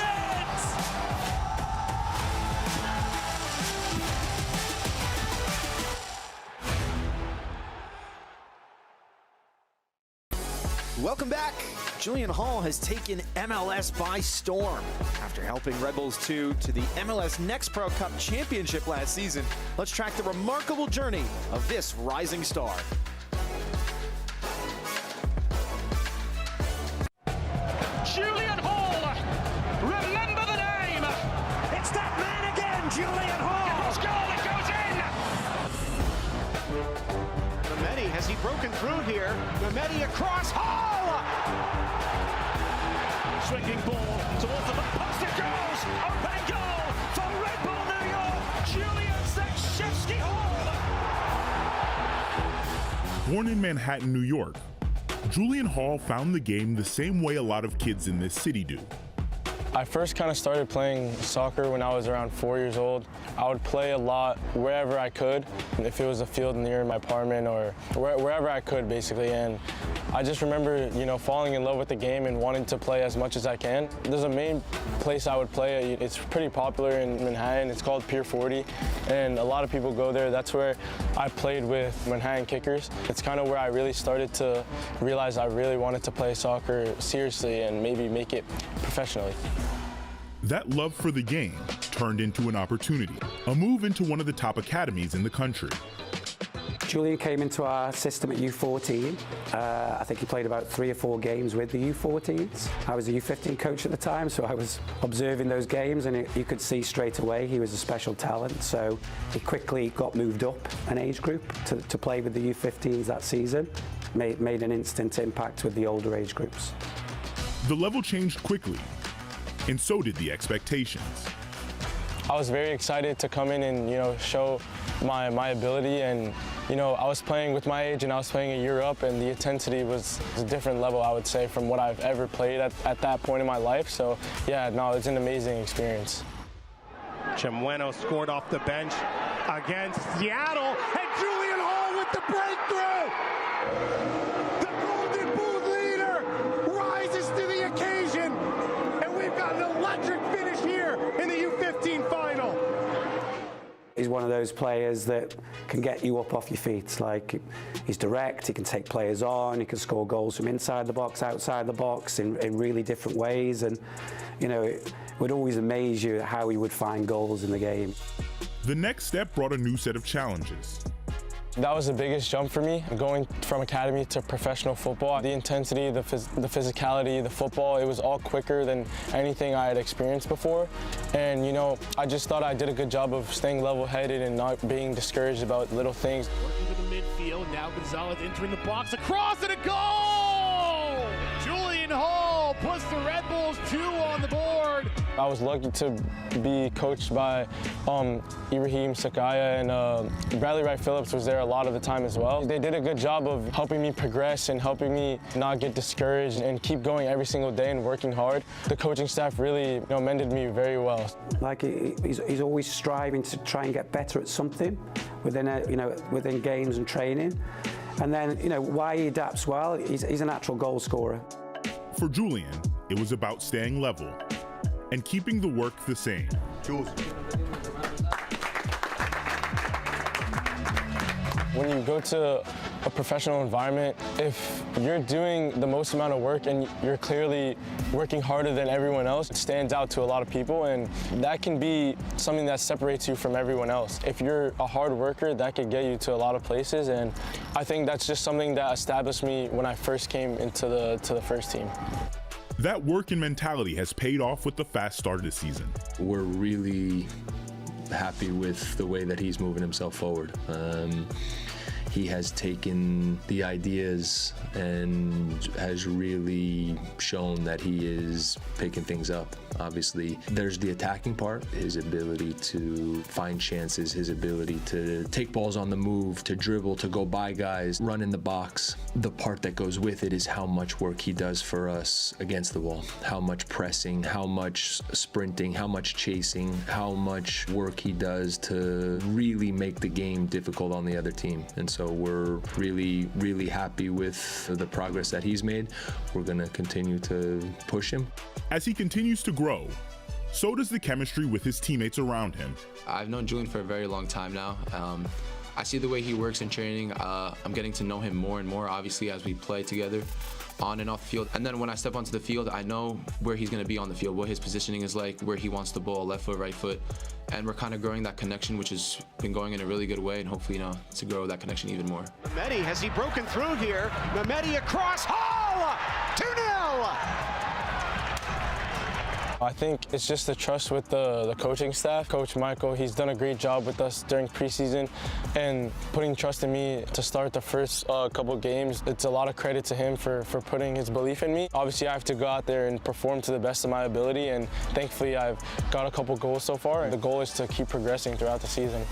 it! Welcome back. Julian Hall has taken MLS by storm. After helping Red Bulls 2 to the MLS Next Pro Cup Championship last season, let's track the remarkable journey of this rising star. Julian Hall! Remember the name! It's that man again, Julian Hall! Cross goal, it goes in! Mehmeti, has he broken through here? Mehmeti across, Hall! Swinging ball towards the back post, it goes! Open goal for Red Bull New York! Julian Zakrzewski Hall! Born in Manhattan, New York, Julian Hall found the game the same way a lot of kids in this city do. I first kind of started playing soccer when I was around 4 years old. I would play a lot wherever I could, if it was a field near my apartment or wherever I could, basically. And I just remember, falling in love with the game and wanting to play as much as I can. There's a main place I would play. It's pretty popular in Manhattan. It's called Pier 40, and a lot of people go there. That's where I played with Manhattan Kickers. It's kind of where I really started to realize I really wanted to play soccer seriously and maybe make it professionally. That love for the game turned into an opportunity, a move into one of the top academies in the country. Julian came into our system at U14. I think he played about 3 or 4 games with the U14s. I was a U15 coach at the time, so I was observing those games, and you could see straight away he was a special talent. So he quickly got moved up an age group to play with the U15s that season. Made an instant impact with the older age groups. The level changed quickly, and so did the expectations. I was very excited to come in and show my ability, and I was playing with my age and I was playing a year up, and the intensity was a different level, I would say, from what I've ever played at that point in my life. So yeah, no, it's an amazing experience. Chimueno scored off the bench against Seattle, and Julian Hall with the breakthrough! The Golden Boot leader rises to the occasion, and we've got an electric finish here in the U15 final. He's one of those players that can get you up off your feet. Like, he's direct, he can take players on, he can score goals from inside the box, outside the box in really different ways. And, it would always amaze you how he would find goals in the game. The next step brought a new set of challenges. That was the biggest jump for me, going from academy to professional football. The intensity, the physicality, the football, it was all quicker than anything I had experienced before. And, I just thought I did a good job of staying level-headed and not being discouraged about little things. Working to the midfield, now Gonzalez entering the box, across and a goal! Julian Hall puts the Red Bulls 2 on the board. I was lucky to be coached by Ibrahim Sakaya, and Bradley Wright Phillips was there a lot of the time as well. They did a good job of helping me progress and helping me not get discouraged and keep going every single day and working hard. The coaching staff really mended me very well. Like, he's always striving to try and get better at something within games and training. And then, why he adapts well, he's a natural goal scorer. For Julian, it was about staying level and keeping the work the same. Jules. When you go to a professional environment, if you're doing the most amount of work and you're clearly working harder than everyone else, it stands out to a lot of people, and that can be something that separates you from everyone else. If you're a hard worker, that could get you to a lot of places, and I think that's just something that established me when I first came into the first team. That work and mentality has paid off with the fast start of the season. We're really happy with the way that he's moving himself forward. He has taken the ideas and has really shown that he is picking things up. Obviously, there's the attacking part, his ability to find chances, his ability to take balls on the move, to dribble, to go by guys, run in the box. The part that goes with it is how much work he does for us against the wall, how much pressing, how much sprinting, how much chasing, how much work he does to really make the game difficult on the other team. And so we're really, really happy with the progress that he's made. We're going to continue to push him. As he continues to grow, so does the chemistry with his teammates around him. I've known Julian for a very long time now. I see the way he works in training. I'm getting to know him more and more, obviously, as we play together on and off the field. And then when I step onto the field, I know where he's going to be on the field, what his positioning is like, where he wants the ball, left foot, right foot. And we're kind of growing that connection, which has been going in a really good way, and hopefully, to grow that connection even more. Mehmeti, has he broken through here? Mehmeti across, Hall! 2-0! I think it's just the trust with the coaching staff. Coach Michael, he's done a great job with us during preseason and putting trust in me to start the first couple games. It's a lot of credit to him for putting his belief in me. Obviously, I have to go out there and perform to the best of my ability, and thankfully, I've got a couple goals so far. The goal is to keep progressing throughout the season.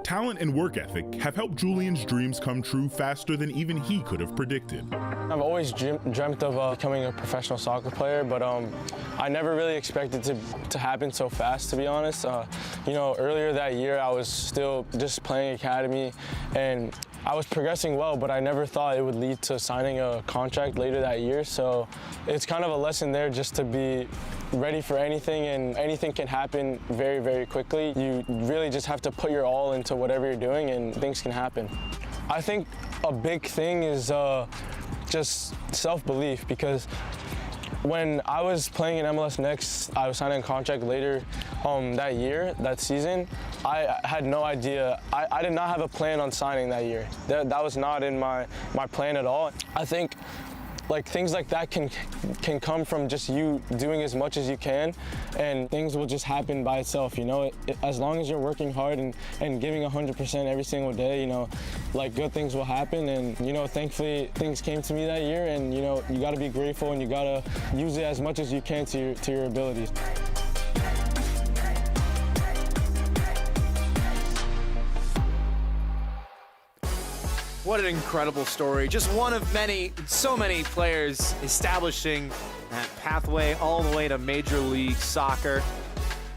Talent and work ethic have helped Julian's dreams come true faster than even he could have predicted. I've always dreamt of becoming a professional soccer player, but I never really expected it to happen so fast, to be honest. Earlier that year, I was still just playing academy, and I was progressing well, but I never thought it would lead to signing a contract later that year. So it's kind of a lesson there just to be ready for anything, and anything can happen very, very quickly. You really just have to put your all into whatever you're doing, and things can happen. I think a big thing is just self-belief, because when I was playing in MLS Next, I was signing a contract later that season. I had no idea. I did not have a plan on signing that year. That was not in my plan at all. I think things like that can come from just you doing as much as you can, and things will just happen by itself, as long as you're working hard and giving 100% every single day, good things will happen. And thankfully things came to me that year, and you got to be grateful, and you got to use it as much as you can to your abilities. What an incredible story. Just one of many, so many players establishing that pathway all the way to Major League Soccer.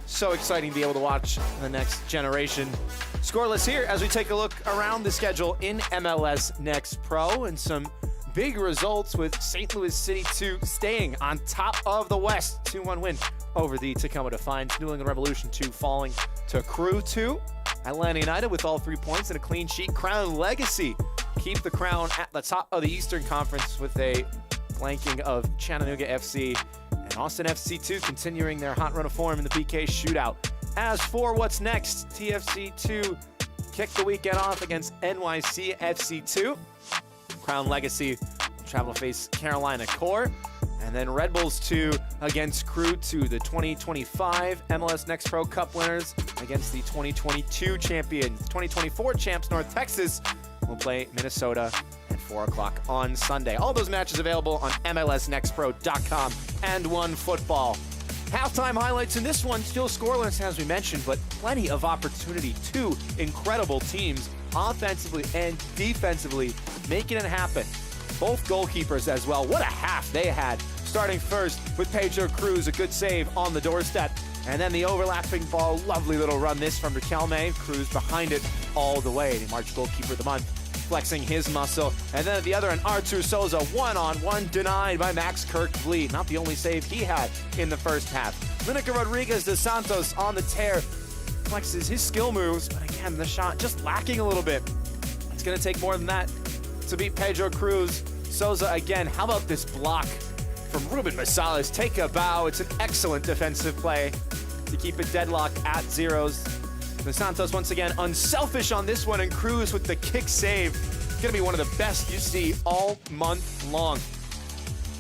So exciting to be able to watch the next generation. Scoreless here as we take a look around the schedule in MLS Next Pro, and some big results with St. Louis City 2 staying on top of the West. 2-1 win over the Tacoma Defiance. New England Revolution 2 falling to Crew 2. Atlanta United with all 3 points and a clean sheet. Crown Legacy keep the crown at the top of the Eastern Conference with a blanking of Chattanooga FC. And Austin FC 2 continuing their hot run of form in the PK shootout. As for what's next, TFC 2 kick the weekend off against NYC FC 2. Crown Legacy will travel to face Carolina Core. And then Red Bulls 2 against Crew 2, the 2025 MLS Next Pro Cup winners against the 2022 champions. 2024 champs North Texas will play Minnesota at 4 o'clock on Sunday. All those matches available on MLSNextPro.com and OneFootball. Halftime highlights in this one, still scoreless as we mentioned, but plenty of opportunity. Two incredible teams, offensively and defensively, making it happen. Both goalkeepers as well. What a half they had. Starting first with Pedro Cruz, a good save on the doorstep. And then the overlapping ball, lovely little run this from Riquelme. Cruz behind it all the way. The March goalkeeper of the month, flexing his muscle. And then at the other end, Artur Souza, one-on-one denied by Max Kirk-Vliet. Not the only save he had in the first half. Lineker Rodriguez de Santos on the tear. Flexes his skill moves, but again, the shot just lacking a little bit going to take more than that to beat Pedro Cruz. Souza again. How about this block from Ruben Masales? Take a bow. It's an excellent defensive play to keep it deadlocked at zeros. Dos Santos once again unselfish on this one, and Cruz with the kick save. Going to be one of the best you see all month long.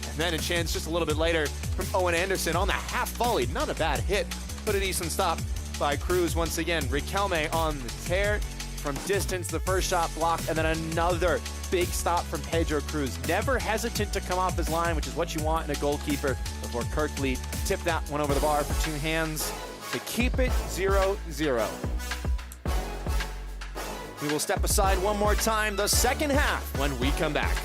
And then a chance just a little bit later from Owen Anderson on the half volley. Not a bad hit, but a decent stop by Cruz once again. Riquelme on the tear from distance, the first shot blocked, and then another big stop from Pedro Cruz. Never hesitant to come off his line, which is what you want in a goalkeeper, before Kirkley tipped that one over the bar for 2 hands to keep it 0-0. We will step aside one more time, the second half, when we come back.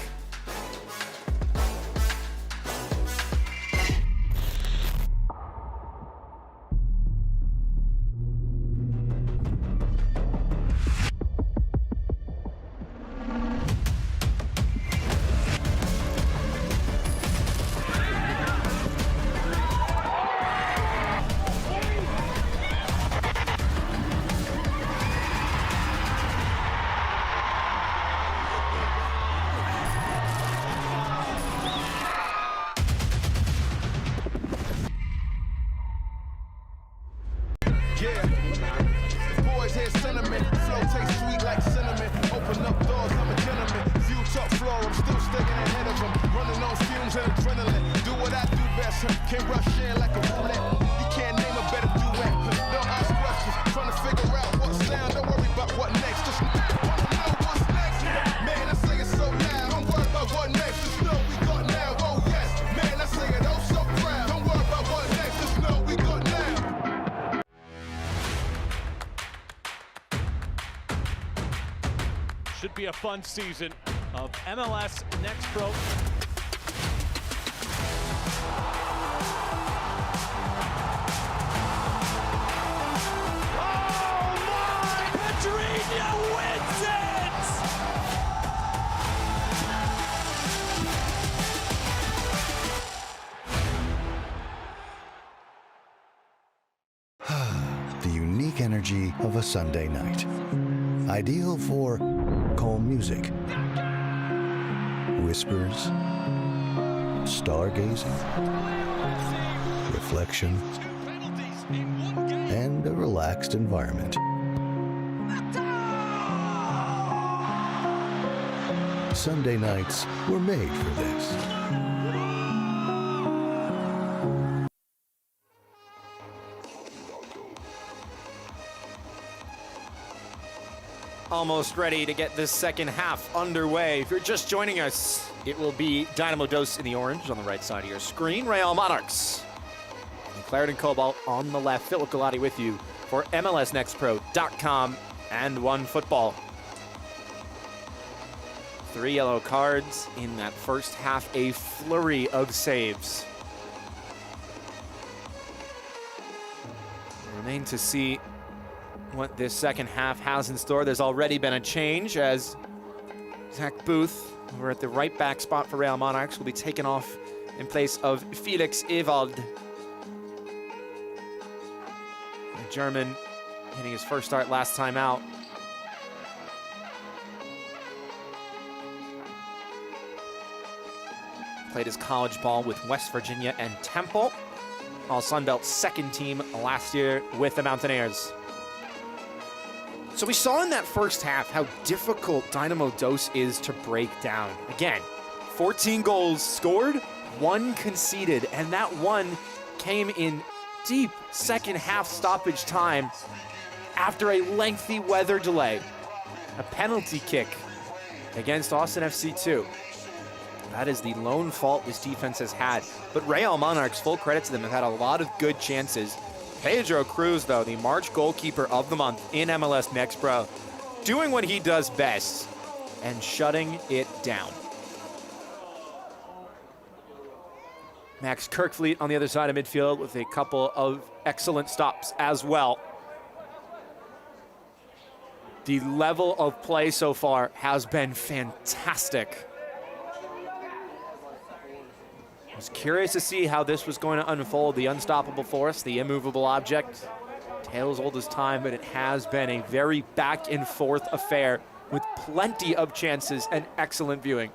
Should be a fun season of MLS Next Pro. Oh my! Pedrinho wins it! The unique energy of a Sunday night. Ideal for calm music, whispers, stargazing, reflection, and a relaxed environment. Sunday nights were made for this. Almost ready to get this second half underway. If you're just joining us, it will be Dynamo Dos in the orange on the right side of your screen, Real Monarchs and Clarendon Cobalt on the left. Philip Galati with you for MLSNextPro.com and OneFootball. 3 yellow cards in that first half, a flurry of saves. Remain to see what this second half has in store. There's already been a change as Zach Booth, over at the right back spot for Real Monarchs, will be taken off in place of Felix Ewald. The German getting his first start last time out. Played his college ball with West Virginia and Temple. All Sunbelt's second team last year with the Mountaineers. So we saw in that first half how difficult Dynamo Dos is to break down. Again, 14 goals scored, 1 conceded, and that 1 came in deep second half stoppage time after a lengthy weather delay. A penalty kick against Austin FC 2. That is the lone fault this defense has had. But Real Monarchs, full credit to them, have had a lot of good chances. Pedro Cruz, though, the March goalkeeper of the month in MLS Next Pro, doing what he does best and shutting it down. Max Kirkfleet on the other side of midfield with a couple of excellent stops as well. The level of play so far has been fantastic. I was curious to see how this was going to unfold. The unstoppable force, the immovable object. Tale as old as time, but it has been a very back and forth affair with plenty of chances and excellent viewing.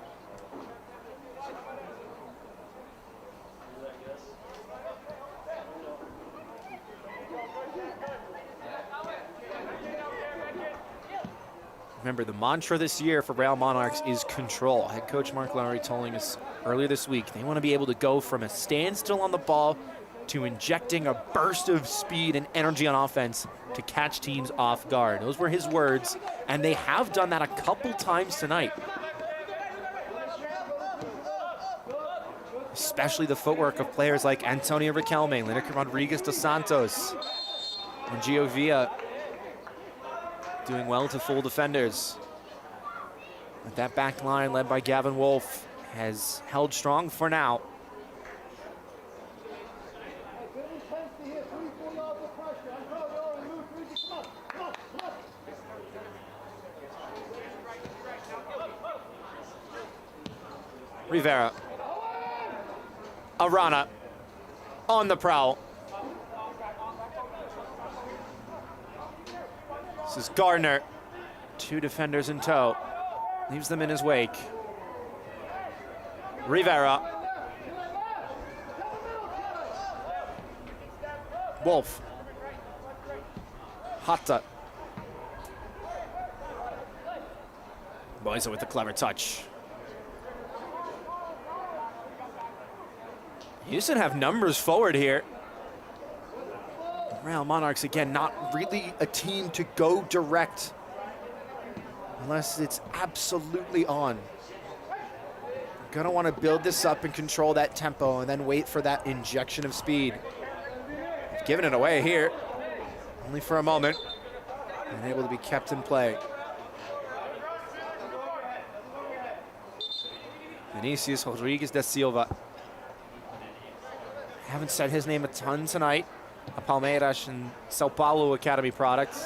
Remember, the mantra this year for Real Monarchs is control. Head coach Mark Lowry telling us earlier this week they want to be able to go from a standstill on the ball to injecting a burst of speed and energy on offense to catch teams off guard. Those were his words, and they have done that a couple times tonight. Especially the footwork of players like Antonio Riquelme, Lineker Rodriguez dos Santos, and Gio Villa doing well to fool defenders. But that back line led by Gavin Wolf has held strong for now. Rivera. Arana on the prowl. This is Gardner. 2 defenders in tow. Leaves them in his wake. Rivera. Wolf. Hatta. Moisa with a clever touch. Houston have numbers forward here. Real Monarchs, again, not really a team to go direct unless it's absolutely on. Gonna want to build this up and control that tempo and then wait for that injection of speed. They've given it away here, only for a moment, and able to be kept in play. Vinicius Rodriguez da Silva. Haven't said his name a ton tonight. A Palmeiras and Sao Paulo Academy products.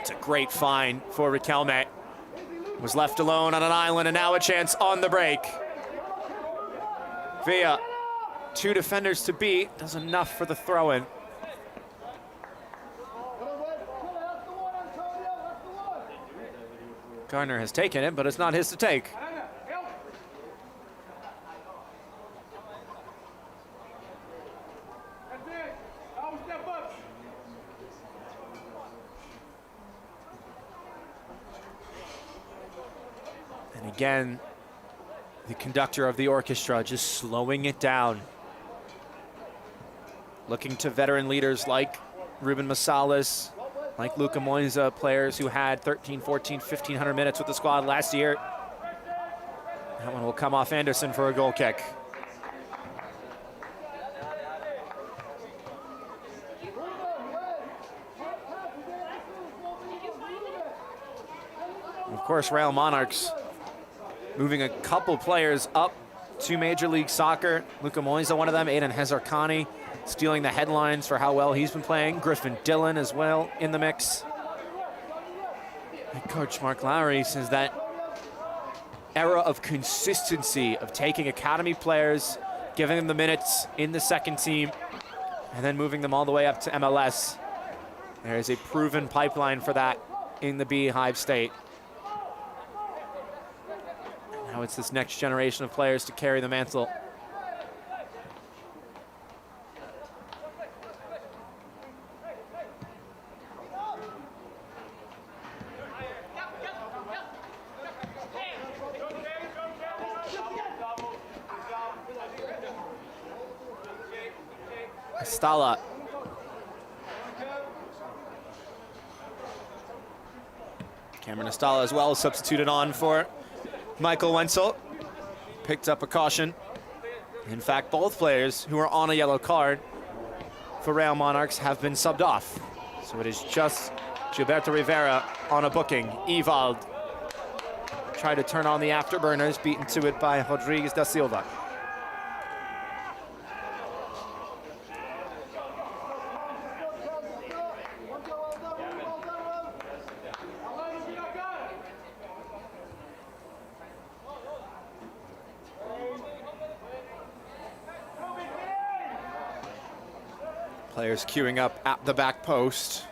It's a great find for Riquelme. Was left alone on an island and now a chance on the break. Villa, 2 defenders to beat, does enough for the throw-in. Gardner has taken it, but it's not his to take. And again, the conductor of the orchestra just slowing it down. Looking to veteran leaders like Ruben Massalas, like Luca Moisa, players who had 13, 14, 1,500 minutes with the squad last year. That one will come off Anderson for a goal kick. Of course, Real Monarchs moving a couple players up to Major League Soccer. Luca Moisa, one of them, Aiden Hezarkhani, stealing the headlines for how well he's been playing. Griffin Dillon as well in the mix. And Coach Mark Lowry says that era of consistency of taking academy players, giving them the minutes in the second team, and then moving them all the way up to MLS. There is a proven pipeline for that in the Beehive State. Now it's this next generation of players to carry the mantle. Stala. Cameron Estala as well, substituted on for Michael Wenzel. Picked up a caution. In fact, both players who are on a yellow card for Real Monarchs have been subbed off. So it is just Gilberto Rivera on a booking. Evald tried to turn on the afterburners, beaten to it by Rodriguez da Silva. Players queuing up at the back post.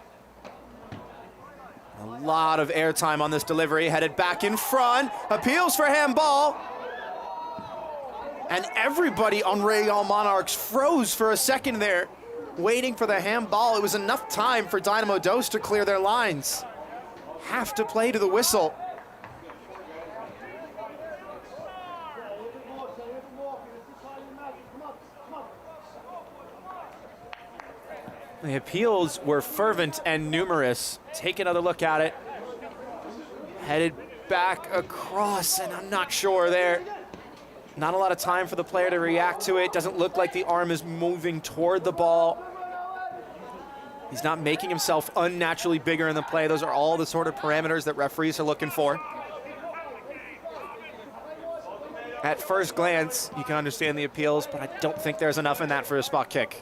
A lot of airtime on this delivery, headed back in front. Appeals for handball. And everybody on Real Monarchs froze for a second there, waiting for the handball. It was enough time for Dynamo Dos to clear their lines. Have to play to the whistle. The appeals were fervent and numerous. Take another look at it. Headed back across, and I'm not sure there. Not a lot of time for the player to react to it. Doesn't look like the arm is moving toward the ball. He's not making himself unnaturally bigger in the play. Those are all the sort of parameters that referees are looking for. At first glance, you can understand the appeals, but I don't think there's enough in that for a spot kick.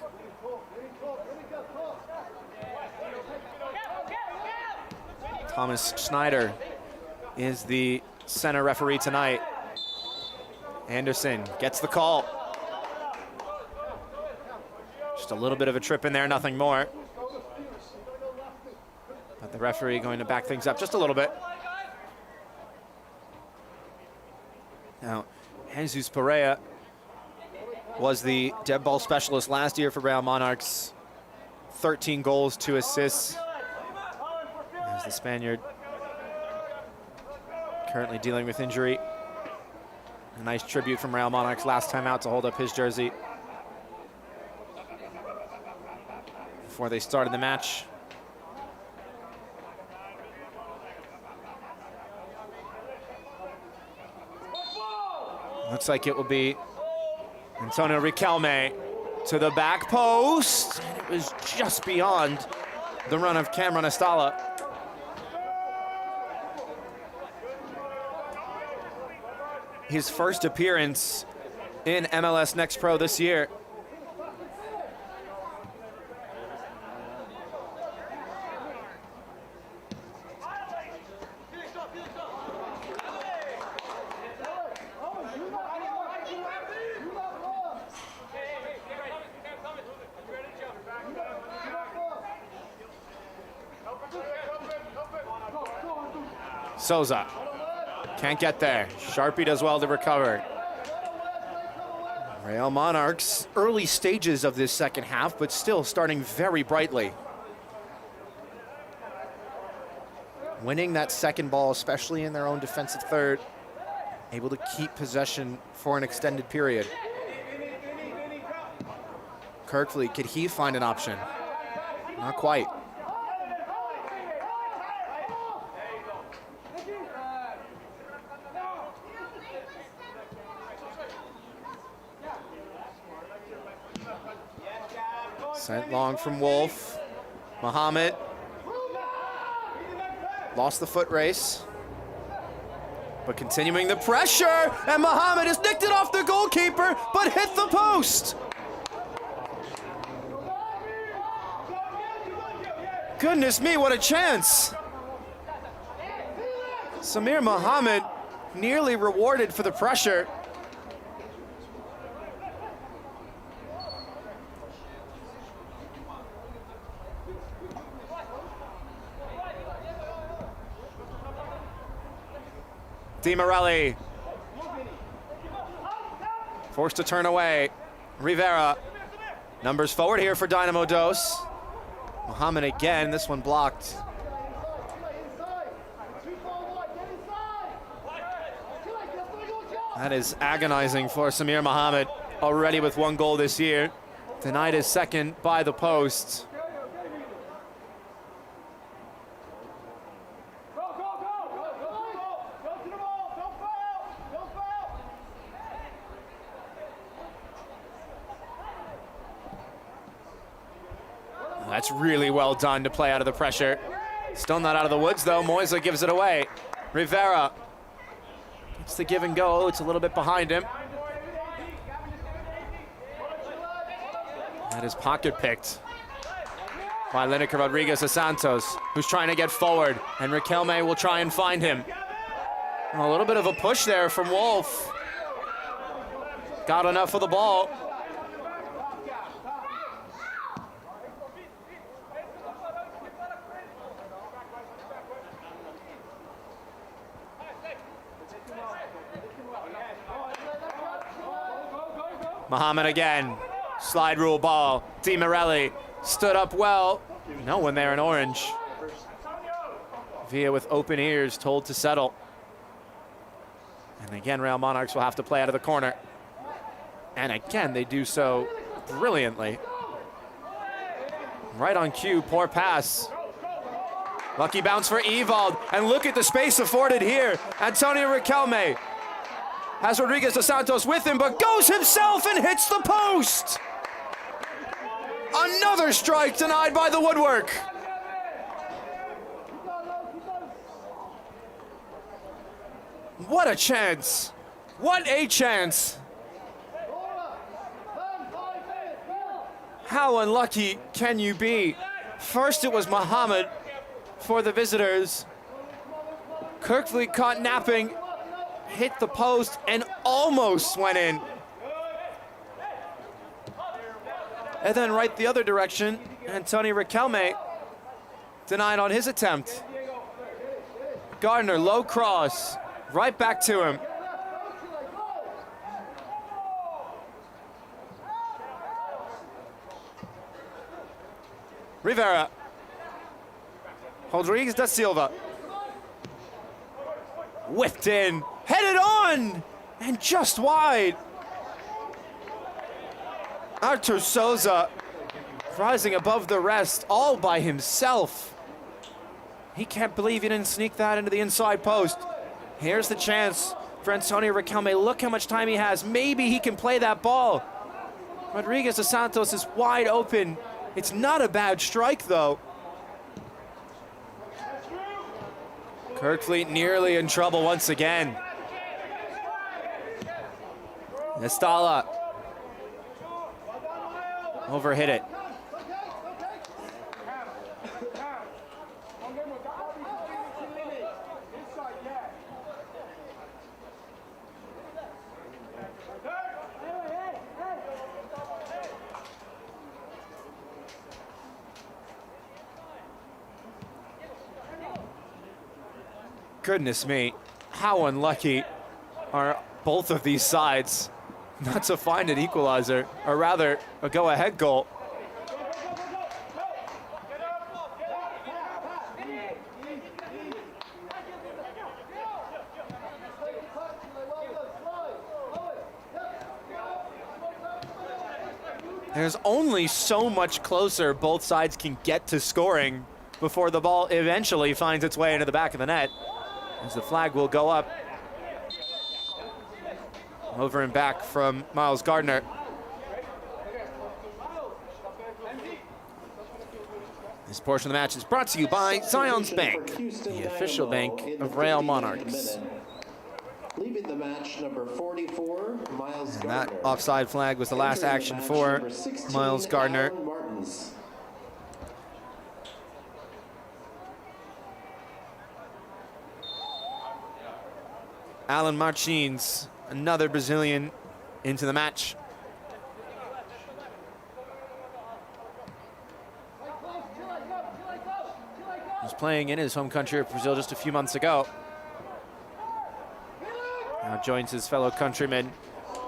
Thomas Schneider is the center referee tonight. Anderson gets the call. Just a little bit of a trip in there, nothing more. But the referee going to back things up just a little bit. Now, Jesus Pereira was the dead ball specialist last year for Real Monarchs. 13 goals, 2 assists. There's the Spaniard, currently dealing with injury. A nice tribute from Real Monarchs last time out to hold up his jersey before they started the match. Looks like it will be Antonio Riquelme to the back post. And it was just beyond the run of Cameron Estala. His first appearance in MLS Next Pro this year. Souza can't get there. Sharpie does well to recover. Real Monarchs, early stages of this second half, but still starting very brightly. Winning that second ball, especially in their own defensive third, able to keep possession for an extended period. Kirkfleet, could he find an option? Not quite. Sent long from Wolf. Mohamed lost the foot race, but continuing the pressure, and Mohamed has nicked it off the goalkeeper, but hit the post. Goodness me, what a chance. Samir Mohamed nearly rewarded for the pressure. Di Morelli forced to turn away. Rivera, numbers forward here for Dynamo Dos. Mohamed again, this one blocked. That is agonizing for Samir Mohamed, already with 1 goal this year. Denied his second by the post. That's really well done to play out of the pressure. Still not out of the woods though. Moisa gives it away. Rivera gets the give and go. It's a little bit behind him. That is pocket picked by Lineker Rodriguez of Santos, who's trying to get forward, and Riquelme will try and find him. A little bit of a push there from Wolf. Got enough for the ball. Muhammad again. Slide rule ball. Di Morelli stood up well. No one there in orange. Villa with open ears, told to settle. And again, Real Monarchs will have to play out of the corner. And again, they do so brilliantly. Right on cue, poor pass. Lucky bounce for Ewald, and look at the space afforded here. Antonio Riquelme has Rodriguez dos Santos with him, but goes himself and hits the post. Another strike denied by the woodwork. What a chance. What a chance. How unlucky can you be? First it was Muhammad for the visitors. Kirkfleet caught napping, hit the post, and almost went in. And then right the other direction, Antonio Riquelme denied on his attempt. Gardner, low cross, right back to him. Rivera. Rodriguez da Silva. Whipped in, headed on, and just wide. Artur Souza rising above the rest all by himself. He can't believe he didn't sneak that into the inside post. Here's the chance for Antonio Riquelme. Look how much time he has. Maybe he can play that ball. Rodriguez dos Santos is wide open. It's not a bad strike, though. Kirkfleet nearly in trouble once again. Estala overhit it. Goodness me, how unlucky are both of these sides not to find an equalizer, or rather a go-ahead goal. There's only so much closer both sides can get to scoring before the ball eventually finds its way into the back of the net. As the flag will go up. Over and back from Miles Gardner. This portion of the match is brought to you by Zions Bank, the official bank of Real Monarchs. Leaving the match, number 44, Miles And Gardner. that offside flag was the last action for Miles Gardner. Alan Martins, another Brazilian, into the match. He was playing in his home country of Brazil just a few months ago. Now joins his fellow countryman,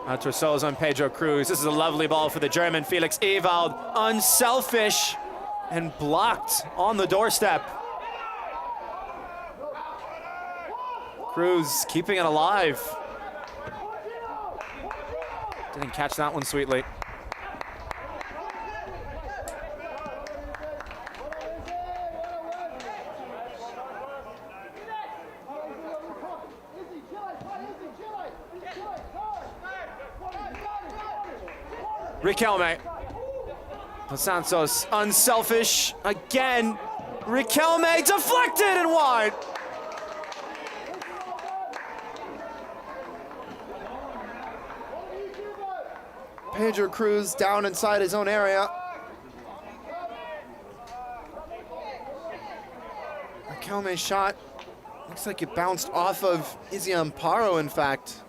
Artur Souza and Pedro Cruz. This is a lovely ball for the German, Felix Ewald. Unselfish and blocked on the doorstep. Cruz keeping it alive. Didn't catch that one sweetly. Riquelme. Dos Santos unselfish again. Riquelme deflected and wide. Pedro Cruz down inside his own area. Riquelme's shot looks like it bounced off of Izzy Amparo, in fact.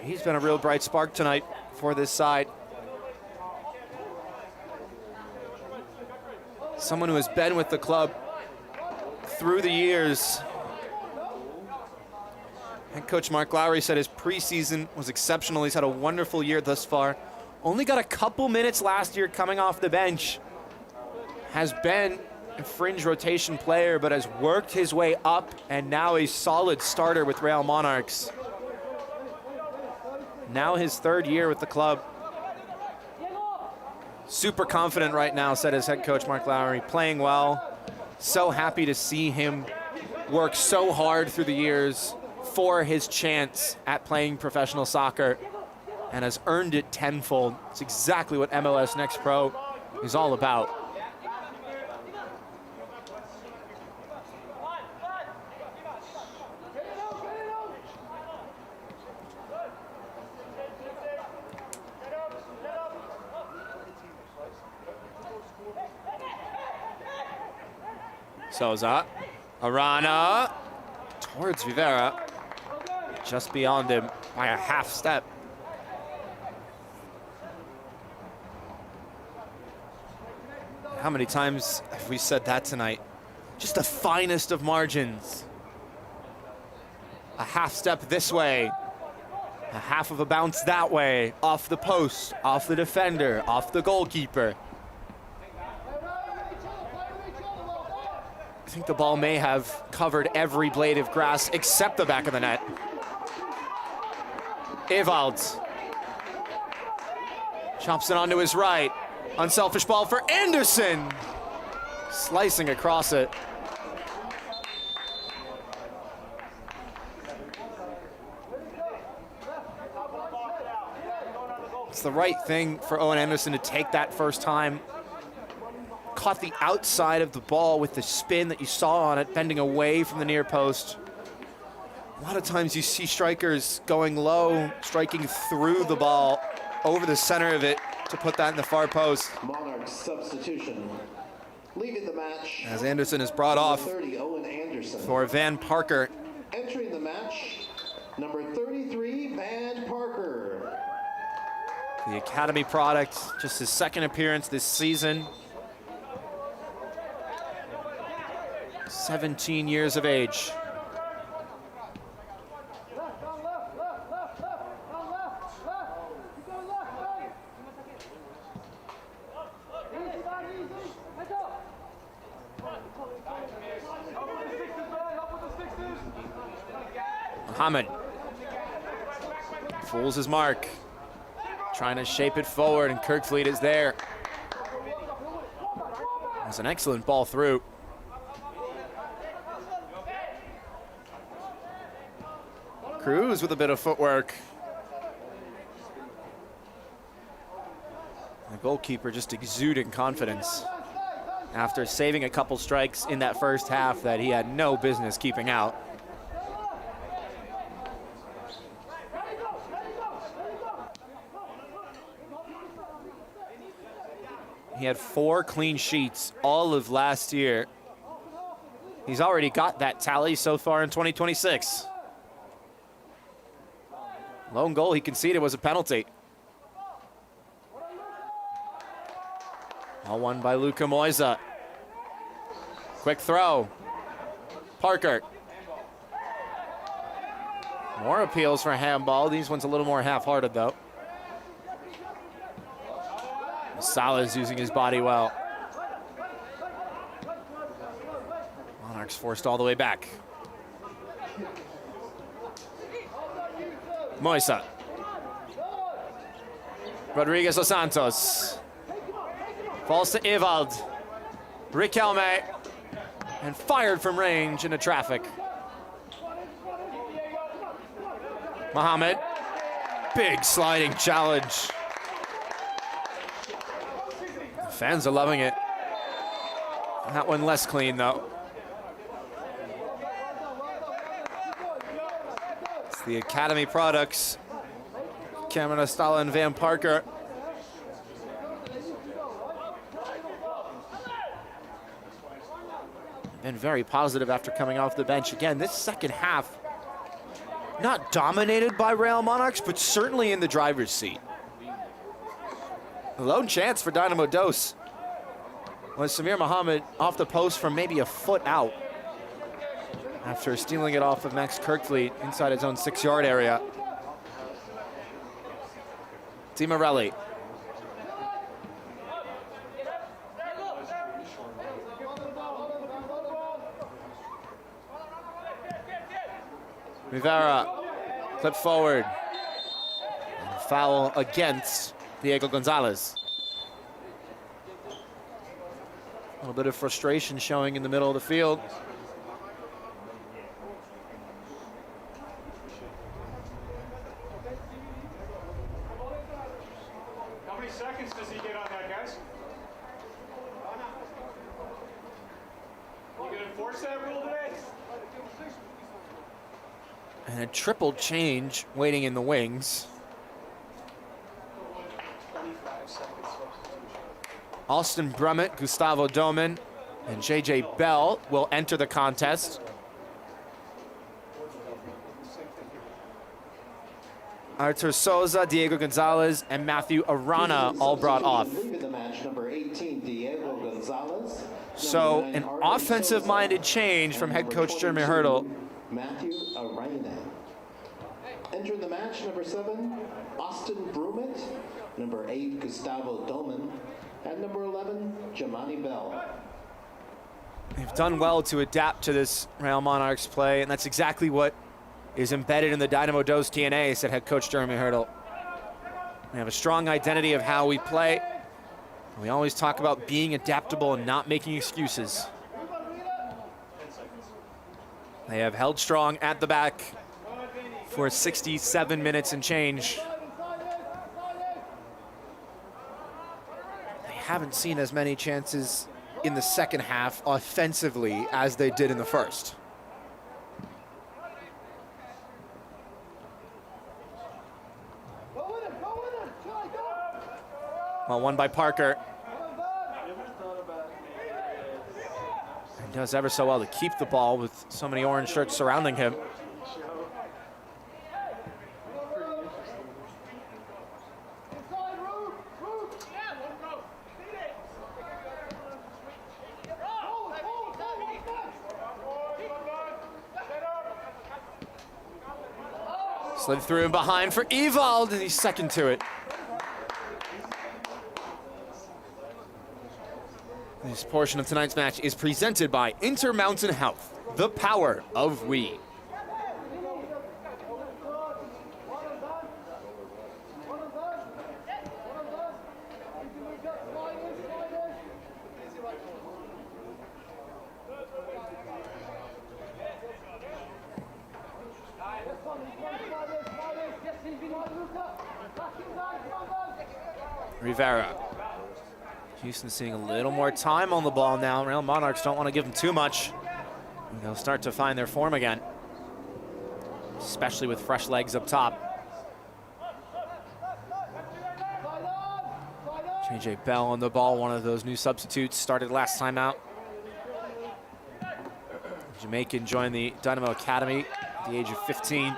He's been a real bright spark tonight for this side. Someone who has been with the club through the years. Head coach Mark Lowry said his preseason was exceptional. He's had a wonderful year thus far. Only got a couple minutes last year coming off the bench. Has been a fringe rotation player, but has worked his way up and now a solid starter with Real Monarchs. Now his third year with the club. Super confident right now, said his head coach Mark Lowry, playing well. So happy to see him work so hard through the years for his chance at playing professional soccer, and has earned it tenfold. It's exactly what MLS Next Pro is all about. Souza, Arana, towards Rivera, just beyond him by a half step. How many times have we said that tonight? Just the finest of margins. A half step this way, a half of a bounce that way, off the post, off the defender, off the goalkeeper. I think the ball may have covered every blade of grass except the back of the net. Ewald chops it onto his right. Unselfish ball for Anderson. Slicing across it. It's the right thing for Owen Anderson to take that first time. Caught the outside of the ball with the spin that you saw on it, bending away from the near post. A lot of times you see strikers going low, striking through the ball, over the center of it to put that in the far post. Monarchs substitution. Leaving the match. As Anderson is brought off 30, Owen Anderson. for Van Parker. Entering the match, number 33, Van Parker. The academy product, just his second appearance this season. 17 years of age. Muhammad fools his mark, trying to shape it forward, and Kirkfleet is there. That's an excellent ball through. Cruz with a bit of footwork. The goalkeeper just exuding confidence after saving a couple strikes in that first half that he had no business keeping out. He had 4 clean sheets all of last year. He's already got that tally so far in 2026. Lone goal he conceded was a penalty. All won by Luka Moisa. Quick throw. Parker. More appeals for handball. These ones a little more half-hearted though. Salah's using his body well. Monarchs forced all the way back. Moisa. Rodriguez Dos Santos. Falls to Ewald. Riquelme. And fired from range into traffic. Mohamed. Big sliding challenge. Fans are loving it. That one less clean though. It's the academy products. Cameron Estala and Van Parker. Been very positive after coming off the bench. Again, this second half, not dominated by Real Monarchs, but certainly in the driver's seat. A lone chance for Dynamo Dos was Samir Mohamed off the post from maybe a foot out. after stealing it off of Max Kirkfleet inside his own 6-yard area. Di Morelli. Rivera, clip forward. And foul against Diego Gonzalez. A little bit of frustration showing in the middle of the field. How many seconds does he get on that, guys? You gonna enforce that rule today? And a triple change waiting in the wings. Austin Brummett, Gustavo Doman, and J.J. Bell will enter the contest. Artur Souza, Diego Gonzalez, and Matthew Arana all brought off. The match, number 18, Diego Gonzalez. So an offensive-minded change from head coach Jeremy Hurdle. Matthew Arana. Enter the match, number 7, Austin Brummett. Number 8, Gustavo Doman. And number 11, Jamani Bell. They've done well to adapt to this Real Monarchs play, and that's exactly what is embedded in the Dynamo Dos DNA, said head coach Jeremy Hurdle. We have a strong identity of how we play. We always talk about being adaptable and not making excuses. They have held strong at the back for 67 minutes and change. Haven't seen as many chances in the second half offensively as they did in the first. Well, one by Parker. And does ever so well to keep the ball with so many orange shirts surrounding him. Slid through and behind for Ewald, and he's second to it. This portion of tonight's match is presented by Intermountain Health, the power of we. Rivera. Houston seeing a little more time on the ball now. Real Monarchs don't want to give them too much. They'll start to find their form again, especially with fresh legs up top. J.J. Bell on the ball, one of those new substitutes, started last time out. Jamaican joined the Dynamo Academy at the age of 15.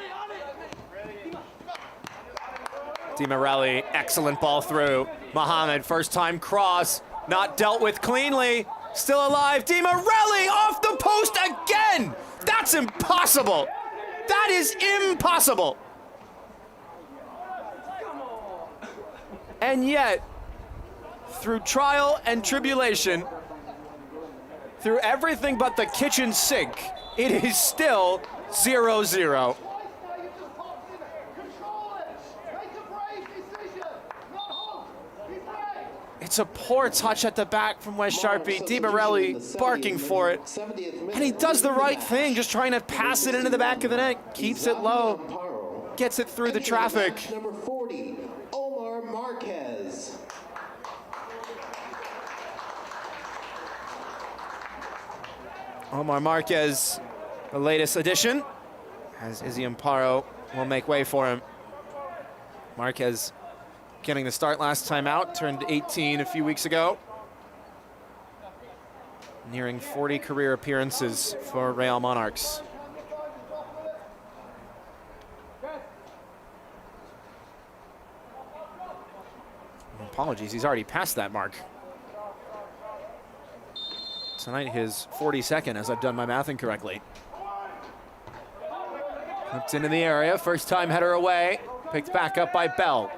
Di Morelli, excellent ball through. Mohamed, first time cross, not dealt with cleanly. Still alive, Di Morelli off the post again! That's impossible! That is impossible! And yet, through trial and tribulation, through everything but the kitchen sink, it is still 0-0. It's a poor touch at the back from Wes Sharpie. Di Morelli barking for it. And he does the right thing, just trying to pass it into the back of the net. Keeps it low. Gets it through the traffic. Number 40, Omar Marquez. Omar Marquez, the latest addition, as Izzy Amparo will make way for him. Marquez getting the start last time out, turned 18 a few weeks ago. Nearing 40 career appearances for Real Monarchs. Apologies, he's already passed that mark. Tonight his 42nd, as I've done my math incorrectly. Flipped into the area, first time header away. Picked back up by Bell.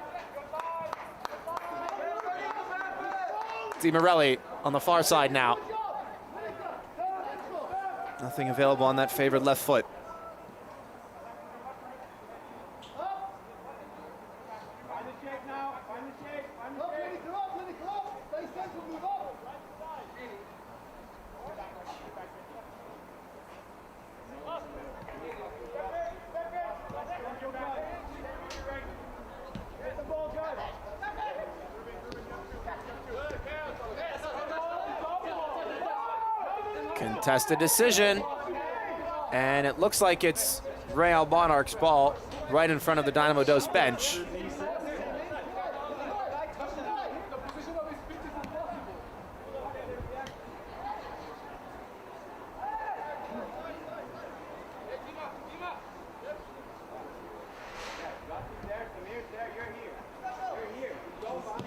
Di Morelli on the far side now. Nothing available on that favored left foot. Contested decision, and it looks like it's Real Monarchs ball right in front of the Dynamo Dos bench.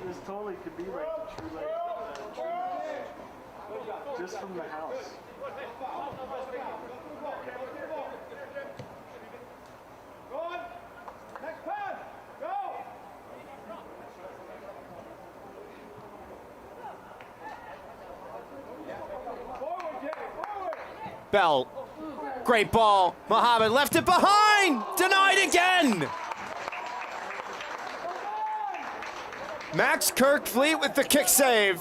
This totally could be like a true, just from the house. Go on. Next pass. Go. Forward, Jay. Forward. Bell, great ball. Mohammed left it behind. Denied again. Max Kirkfleet with the kick save.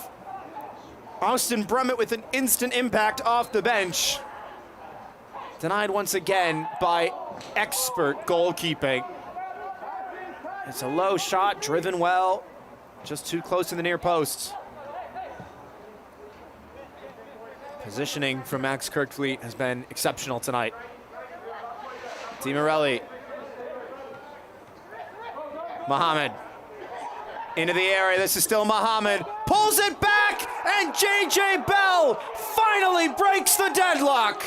Austin Brummett with an instant impact off the bench. Denied once again by expert goalkeeping. It's a low shot, driven well, just too close to the near post. Positioning from Max Kirkfleet has been exceptional tonight. Di Morelli. Mohammed. Into the area, this is still Mohammed. Pulls it back, and J.J. Bell finally breaks the deadlock.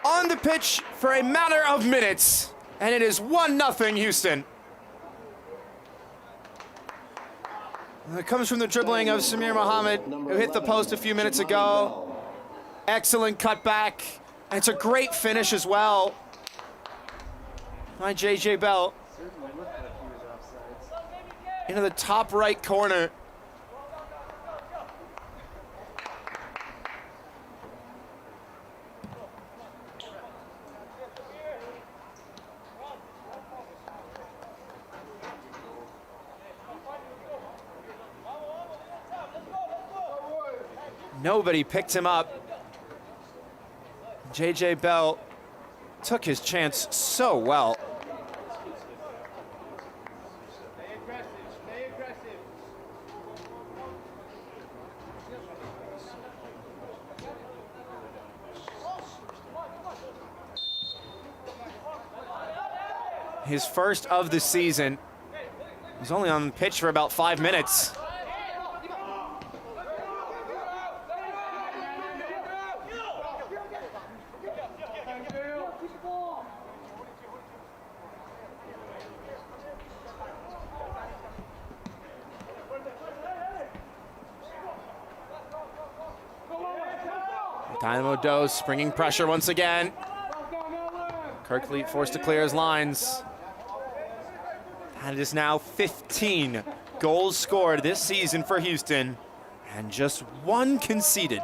On the pitch for a matter of minutes, and it is 1-0 Houston. It comes from the dribbling of Samir Mohammed, who hit the post a few minutes ago. Excellent cutback. And it's a great finish as well by J.J. Bell. Into the top right corner. Nobody picked him up. J.J. Bell took his chance so well. Stay aggressive. Stay aggressive. His first of the season. He's only on the pitch for about 5 minutes. Dynamo Dos bringing pressure once again. Kirkfleet forced to clear his lines. And it is now 15 goals scored this season for Houston, and just 1 conceded.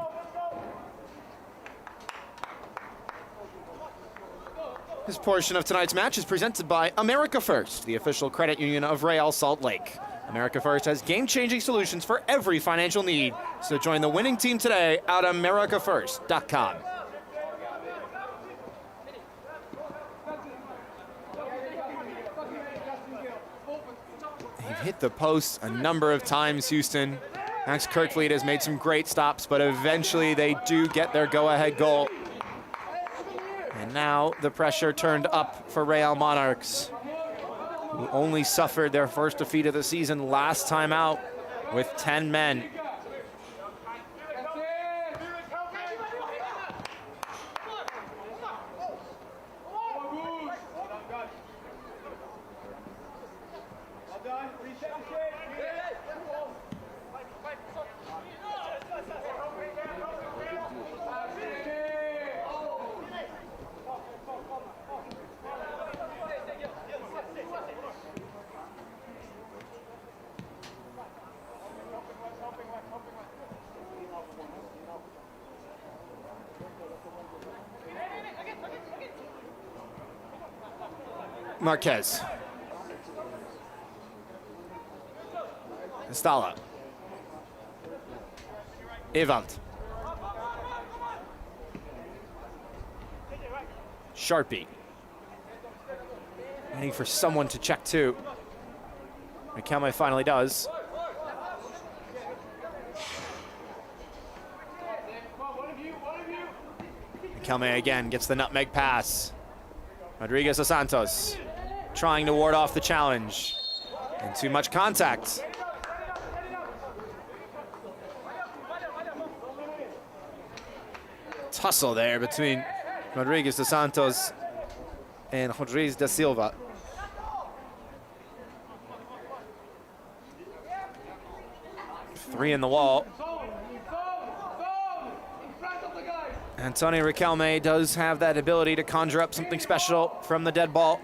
This portion of tonight's match is presented by America First, the official credit union of Real Salt Lake. America First has game-changing solutions for every financial need. So join the winning team today at AmericaFirst.com. They've hit the post a number of times, Houston. Max Kirkfleet has made some great stops, but eventually they do get their go-ahead goal. And now the pressure turned up for Real Monarchs, who only suffered their first defeat of the season last time out with 10 men. Marquez. Estala. Evald. Sharpie. Waiting for someone to check too. Riquelme finally does. Riquelme again gets the nutmeg pass. Rodriguez dos Santos trying to ward off the challenge. And too much contact. Tussle there between Rodriguez dos Santos and Rodriguez da Silva. Three in the wall. Antonio Riquelme does have that ability to conjure up something special from the dead ball.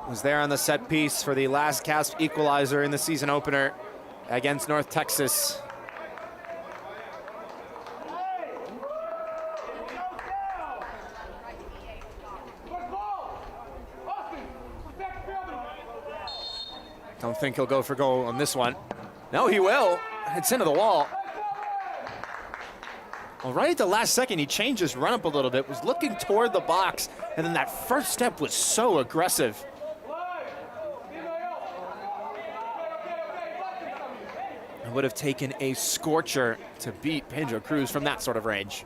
Was there on the set piece for the last gasp equalizer in the season opener against North Texas. Don't think he'll go for goal on this one. No, he will. It's into the wall. Well, right at the last second, he changed his run up a little bit, was looking toward the box, and then that first step was so aggressive. It would have taken a scorcher to beat Pedro Cruz from that sort of range.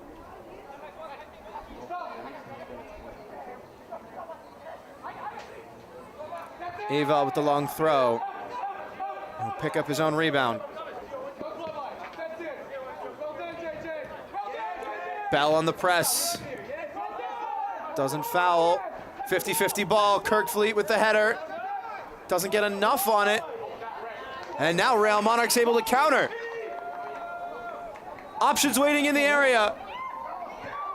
Eva with the long throw. He'll pick up his own rebound. Bell on the press. Doesn't foul. 50-50 ball. Kirkfleet with the header. Doesn't get enough on it. And now Real Monarchs able to counter. Options waiting in the area.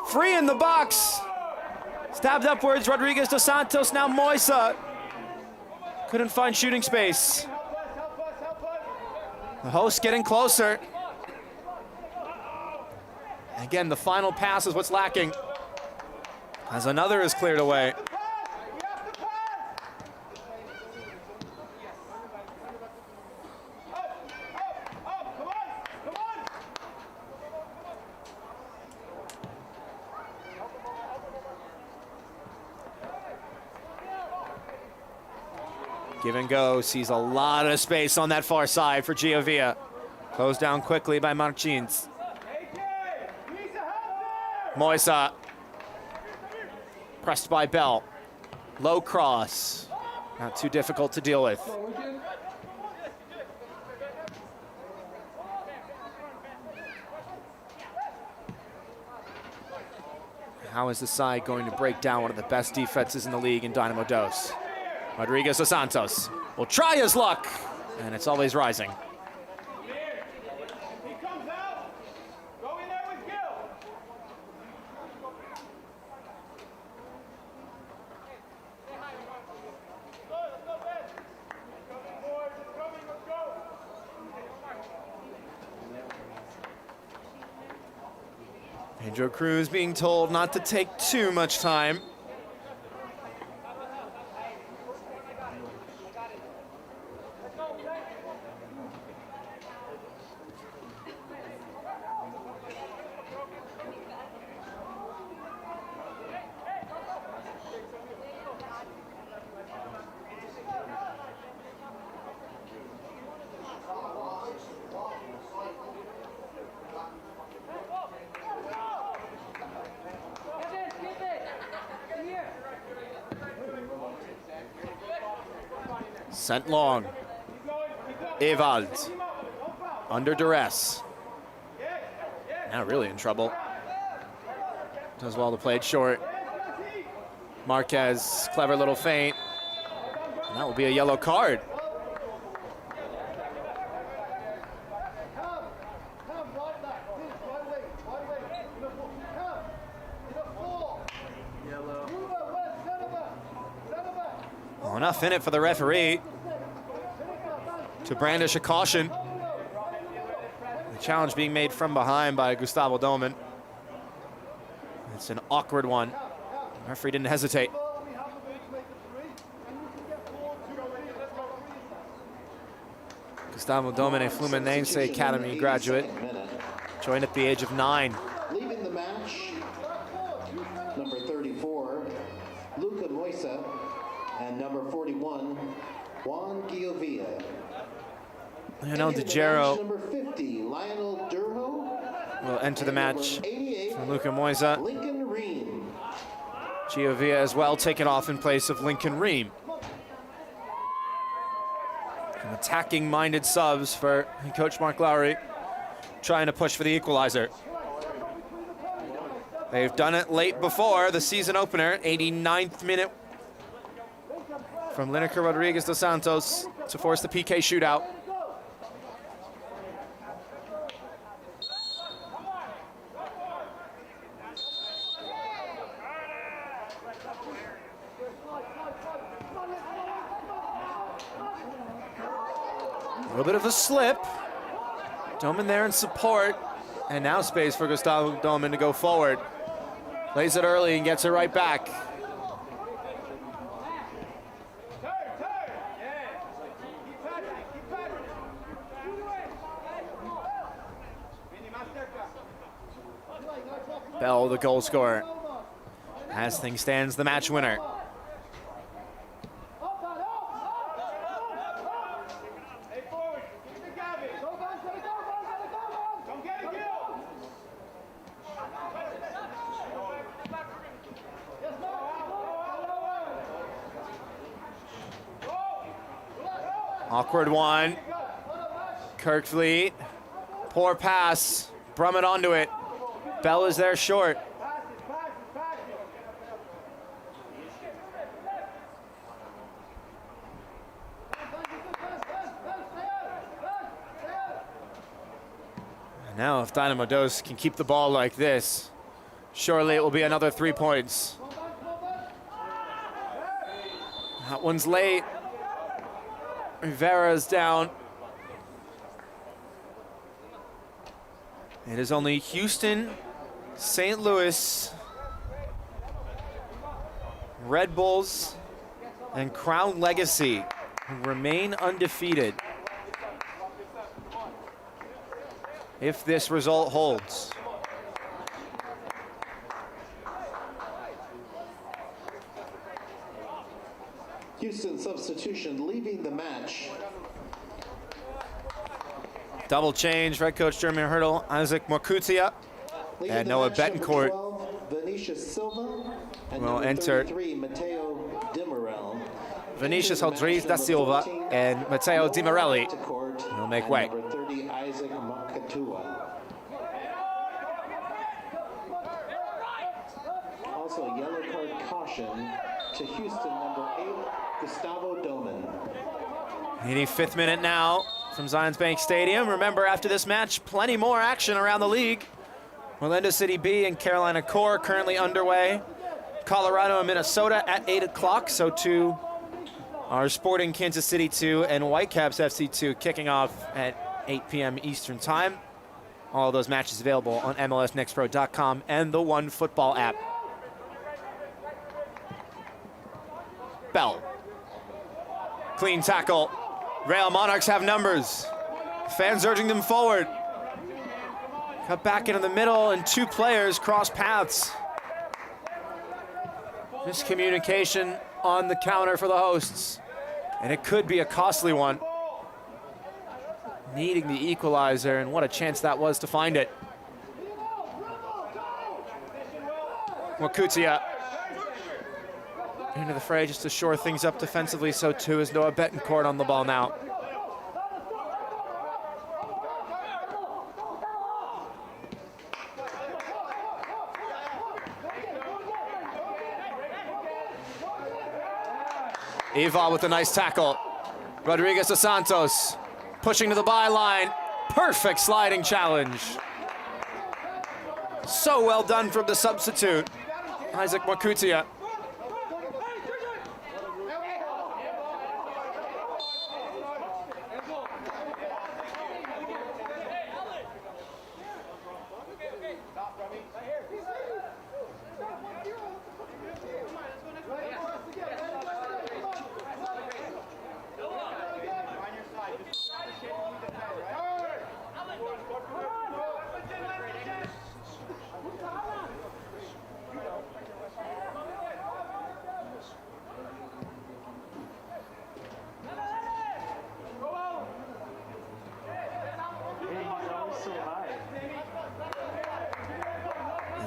Free in the box. Stabbed upwards, Rodriguez dos Santos, now Moisa. Couldn't find shooting space. The host getting closer. Again, the final pass is what's lacking, as another is cleared away. Give and go, sees a lot of space on that far side for Giovia. Closed down quickly by Martins. Moisa. Pressed by Bell. Low cross. Not too difficult to deal with. How is the side going to break down one of the best defenses in the league in Dynamo Dos? Rodriguez dos Santos will try his luck, and it's always rising. Pedro Cruz being told not to take too much time. Sent long. Evald. Under duress. Now really in trouble. Does well to play it short. Marquez, clever little feint. And that will be a yellow card. Well, enough in it for the referee to brandish a caution. The challenge being made from behind by Gustavo Doman. It's an awkward one. The referee didn't hesitate. Gustavo Domine, Fluminense Academy graduate, joined at the age of 9. Leaving the match, number 34, Luca Moisa, and number 41, Juan Giovia. Lionel DeGero Number 50, Lionel Durho, will enter the match for Luca Moisa. Lincoln Ream. Giovia as well taken off in place of Lincoln Ream. Attacking-minded subs for Coach Mark Lowry, trying to push for the equalizer. They've done it late before, the season opener, 89th minute from Lineker Rodriguez dos Santos to force the PK shootout. A little bit of a slip. Doman there in support. And now space for Gustavo Doman to go forward. Plays it early and gets it right back. Bell, the goal scorer. As things stands, the match winner. Awkward one. Kirkfleet. Poor pass. Brummett onto it. Bell is there short. And now if Dynamo Dos can keep the ball like this, surely it will be another 3 points. That one's late. Rivera's down. It is only Houston, St. Louis, Red Bulls, and Crown Legacy who remain undefeated if this result holds. Houston substitution leaving the match. Double change, Red coach Jeremy Hurdle, Isaac Mokutia, and Noah Betancourt Vinicius Silva and will enter. Mateo Dimorel. Vinicius Rodrigues da Silva and Matteo Di Morelli will make way. Number 30, Isaac Makatua. Also, a yellow card caution to Houston, number 8, Gustavo Doman. 85th minute now from Zions Bank Stadium. Remember, after this match, plenty more action around the league. Orlando City B and Carolina Core currently underway. Colorado and Minnesota at 8 o'clock, so too are Sporting Kansas City 2 and Whitecaps FC 2 kicking off at 8 p.m. Eastern Time. All of those matches available on MLSNextPro.com and the One Football app. Bell. Clean tackle. Real Monarchs have numbers. Fans urging them forward. Cut back into the middle and 2 players cross paths. Miscommunication on the counter for the hosts. And it could be a costly one. Needing the equalizer, and what a chance that was to find it. Wakutia into the fray just to shore things up defensively, so too is Noah Betancourt on the ball now. Eva with a nice tackle. Rodriguez dos Santos pushing to the byline. Perfect sliding challenge. So well done from the substitute, Isaac Makutia.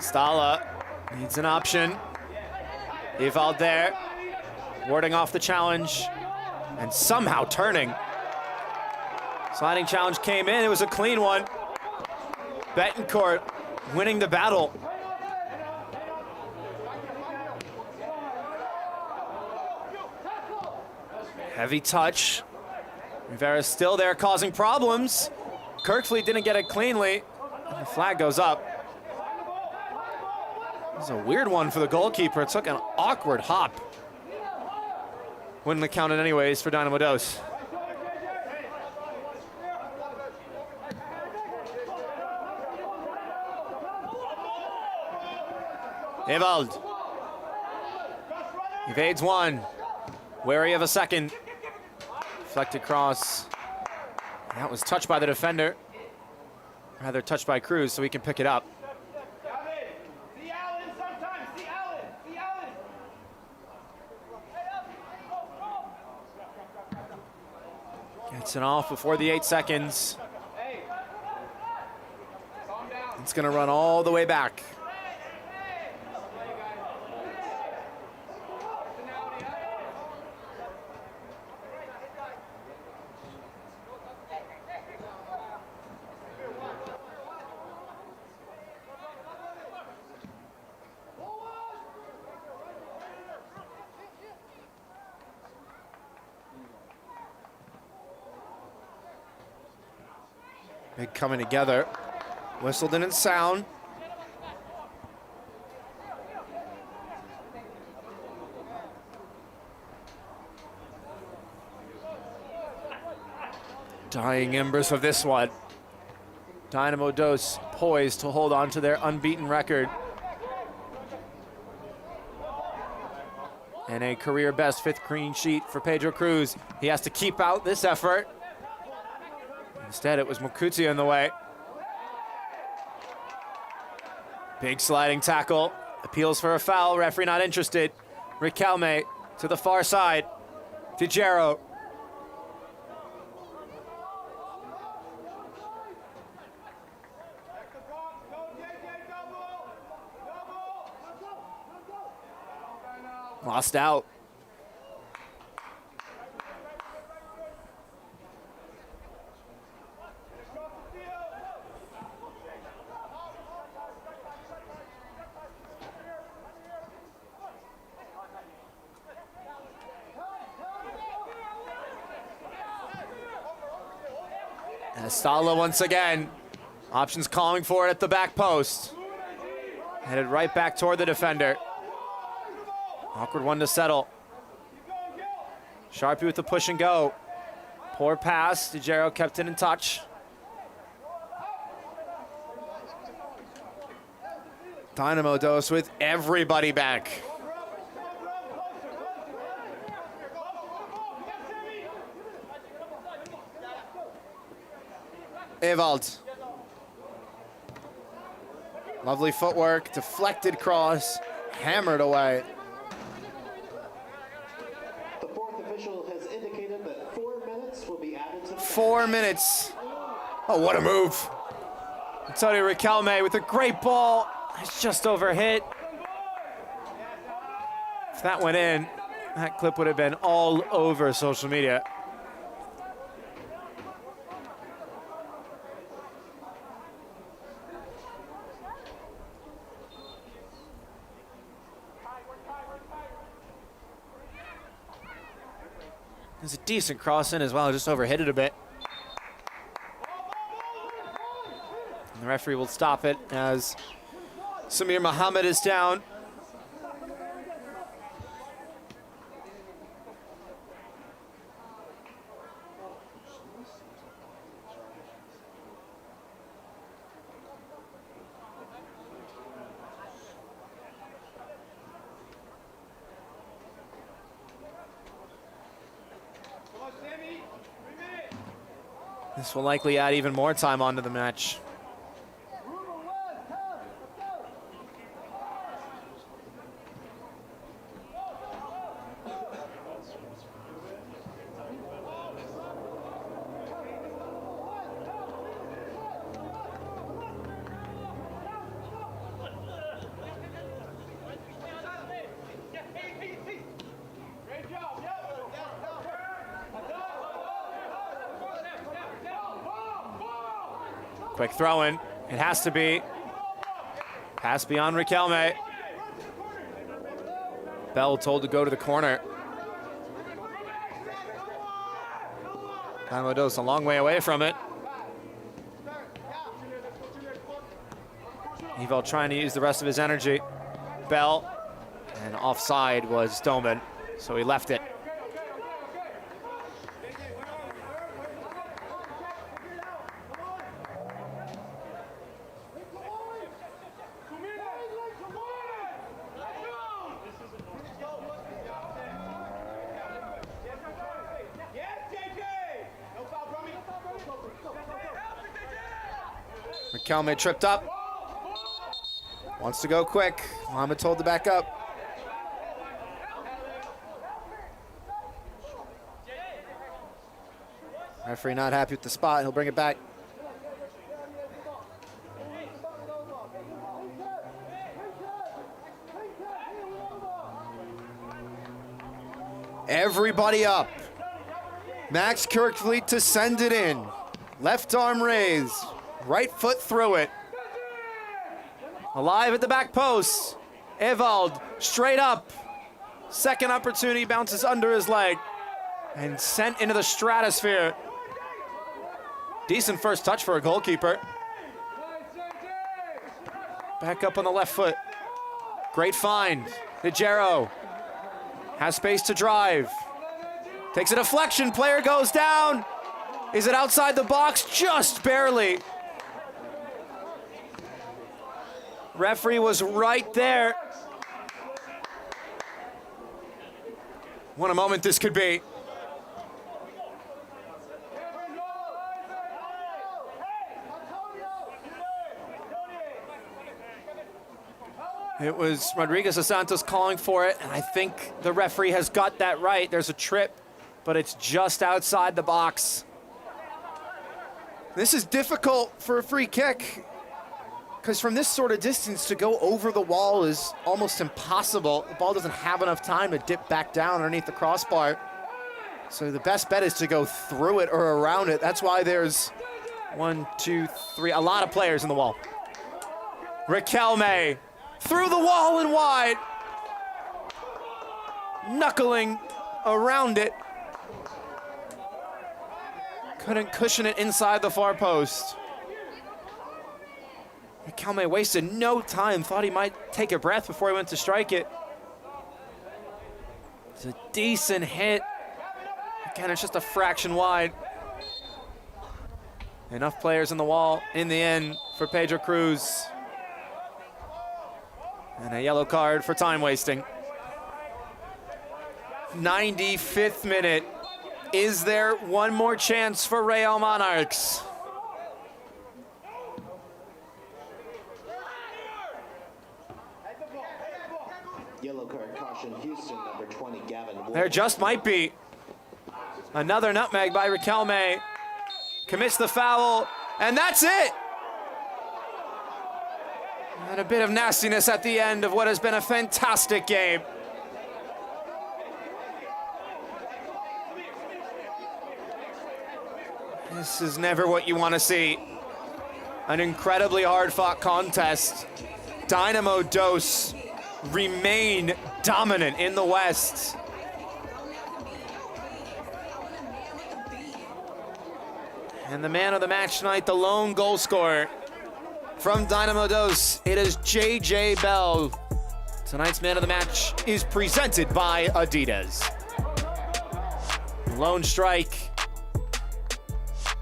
Stala needs an option. Ewald there, warding off the challenge and somehow turning. Sliding challenge came in, it was a clean one. Betancourt winning the battle. Heavy touch. Rivera's still there causing problems. Kirkfleet didn't get it cleanly. And the flag goes up. This is a weird one for the goalkeeper. It took an awkward hop. Wouldn't have counted anyways for Dynamo Dos. Ewald. Evades one. Wary of a second. Deflected cross. That was touched by the defender. Rather touched by Cruz, so he can pick it up. Gets it off before the 8 seconds. It's gonna run all the way back. Big coming together. Whistle didn't sound. Dying embers of this one. Dynamo Dos poised to hold on to their unbeaten record. And a career best 5th clean sheet for Pedro Cruz. He has to keep out this effort. Instead, it was Mokutia in the way. Big sliding tackle. Appeals for a foul. Referee not interested. Riquelme to the far side. Tijero. Lost out. Stala once again. Options calling for it at the back post. Headed right back toward the defender. Awkward one to settle. Sharpie with the push and go. Poor pass. Tijero kept it in touch. Dynamo Dos with everybody back. Ewald. Lovely footwork, deflected cross, hammered away. The fourth official has indicated that 4 minutes will be added to the 4 minutes. Oh, what a move. Antonio Riquelme with a great ball. It's just overhit. If that went in, that clip would have been all over social media. There's a decent cross in as well, just overhit it a bit. And the referee will stop it as Samir Mohammed is down. This will likely add even more time onto the match. Quick throw in. It has to be. Pass beyond Riquelme. Bell told to go to the corner. Dynamo Dos a long way away from it. Eval trying to use the rest of his energy. Bell, and offside was Doman, so he left it. Riquelme tripped up. Wants to go quick. Mohamed told to back up. Referee not happy with the spot. He'll bring it back. Everybody up. Max Kirkfleet to send it in. Left arm raised. Right foot through it. Alive at the back post. Evald straight up. Second opportunity, bounces under his leg and sent into the stratosphere. Decent first touch for a goalkeeper. Back up on the left foot. Great find. Nigero has space to drive. Takes a deflection, player goes down. Is it outside the box? Just barely. Referee was right there. What a moment this could be. It was Rodriguez dos Santos calling for it, and I think the referee has got that right. There's a trip, but it's just outside the box. This is difficult for a free kick, because from this sort of distance to go over the wall is almost impossible. The ball doesn't have enough time to dip back down underneath the crossbar. So the best bet is to go through it or around it. That's why there's 1, 2, 3, a lot of players in the wall. Riquelme through the wall and wide. Knuckling around it. Couldn't cushion it inside the far post. Riquelme wasted no time, thought he might take a breath before he went to strike it. It's a decent hit. Again, it's just a fraction wide. Enough players in the wall in the end for Pedro Cruz. And a yellow card for time wasting. 95th minute. Is there one more chance for Real Monarchs? Yellow card caution, Houston, number 20, Gavin Wolf. There just might be. Another nutmeg by Riquelme. Commits the foul, and that's it. And a bit of nastiness at the end of what has been a fantastic game. This is never what you want to see. An incredibly hard-fought contest. Dynamo Dos remain dominant in the West. And the man of the match tonight, the lone goal scorer from Dynamo Dos, it is JJ Bell. Tonight's man of the match is presented by Adidas. Lone strike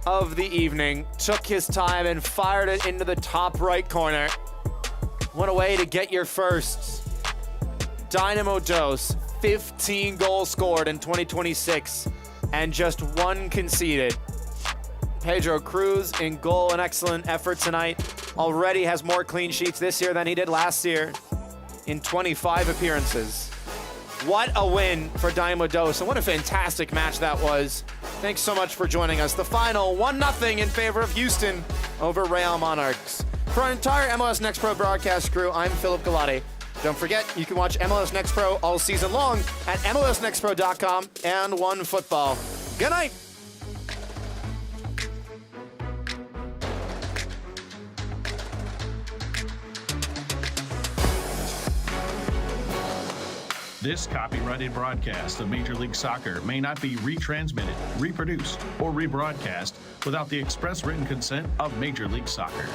of the evening, took his time and fired it into the top right corner. What a way to get your first. Dynamo Dos, 15 goals scored in 2026 and just 1 conceded. Pedro Cruz in goal, an excellent effort tonight. Already has more clean sheets this year than he did last year in 25 appearances. What a win for Dynamo Dos, and what a fantastic match that was. Thanks so much for joining us. The final 1-0 in favor of Houston over Real Monarchs. For our entire MLS Next Pro broadcast crew, I'm Philip Galati. Don't forget, you can watch MLS Next Pro all season long at MLSNextPro.com and OneFootball. Good night. This copyrighted broadcast of Major League Soccer may not be retransmitted, reproduced, or rebroadcast without the express written consent of Major League Soccer.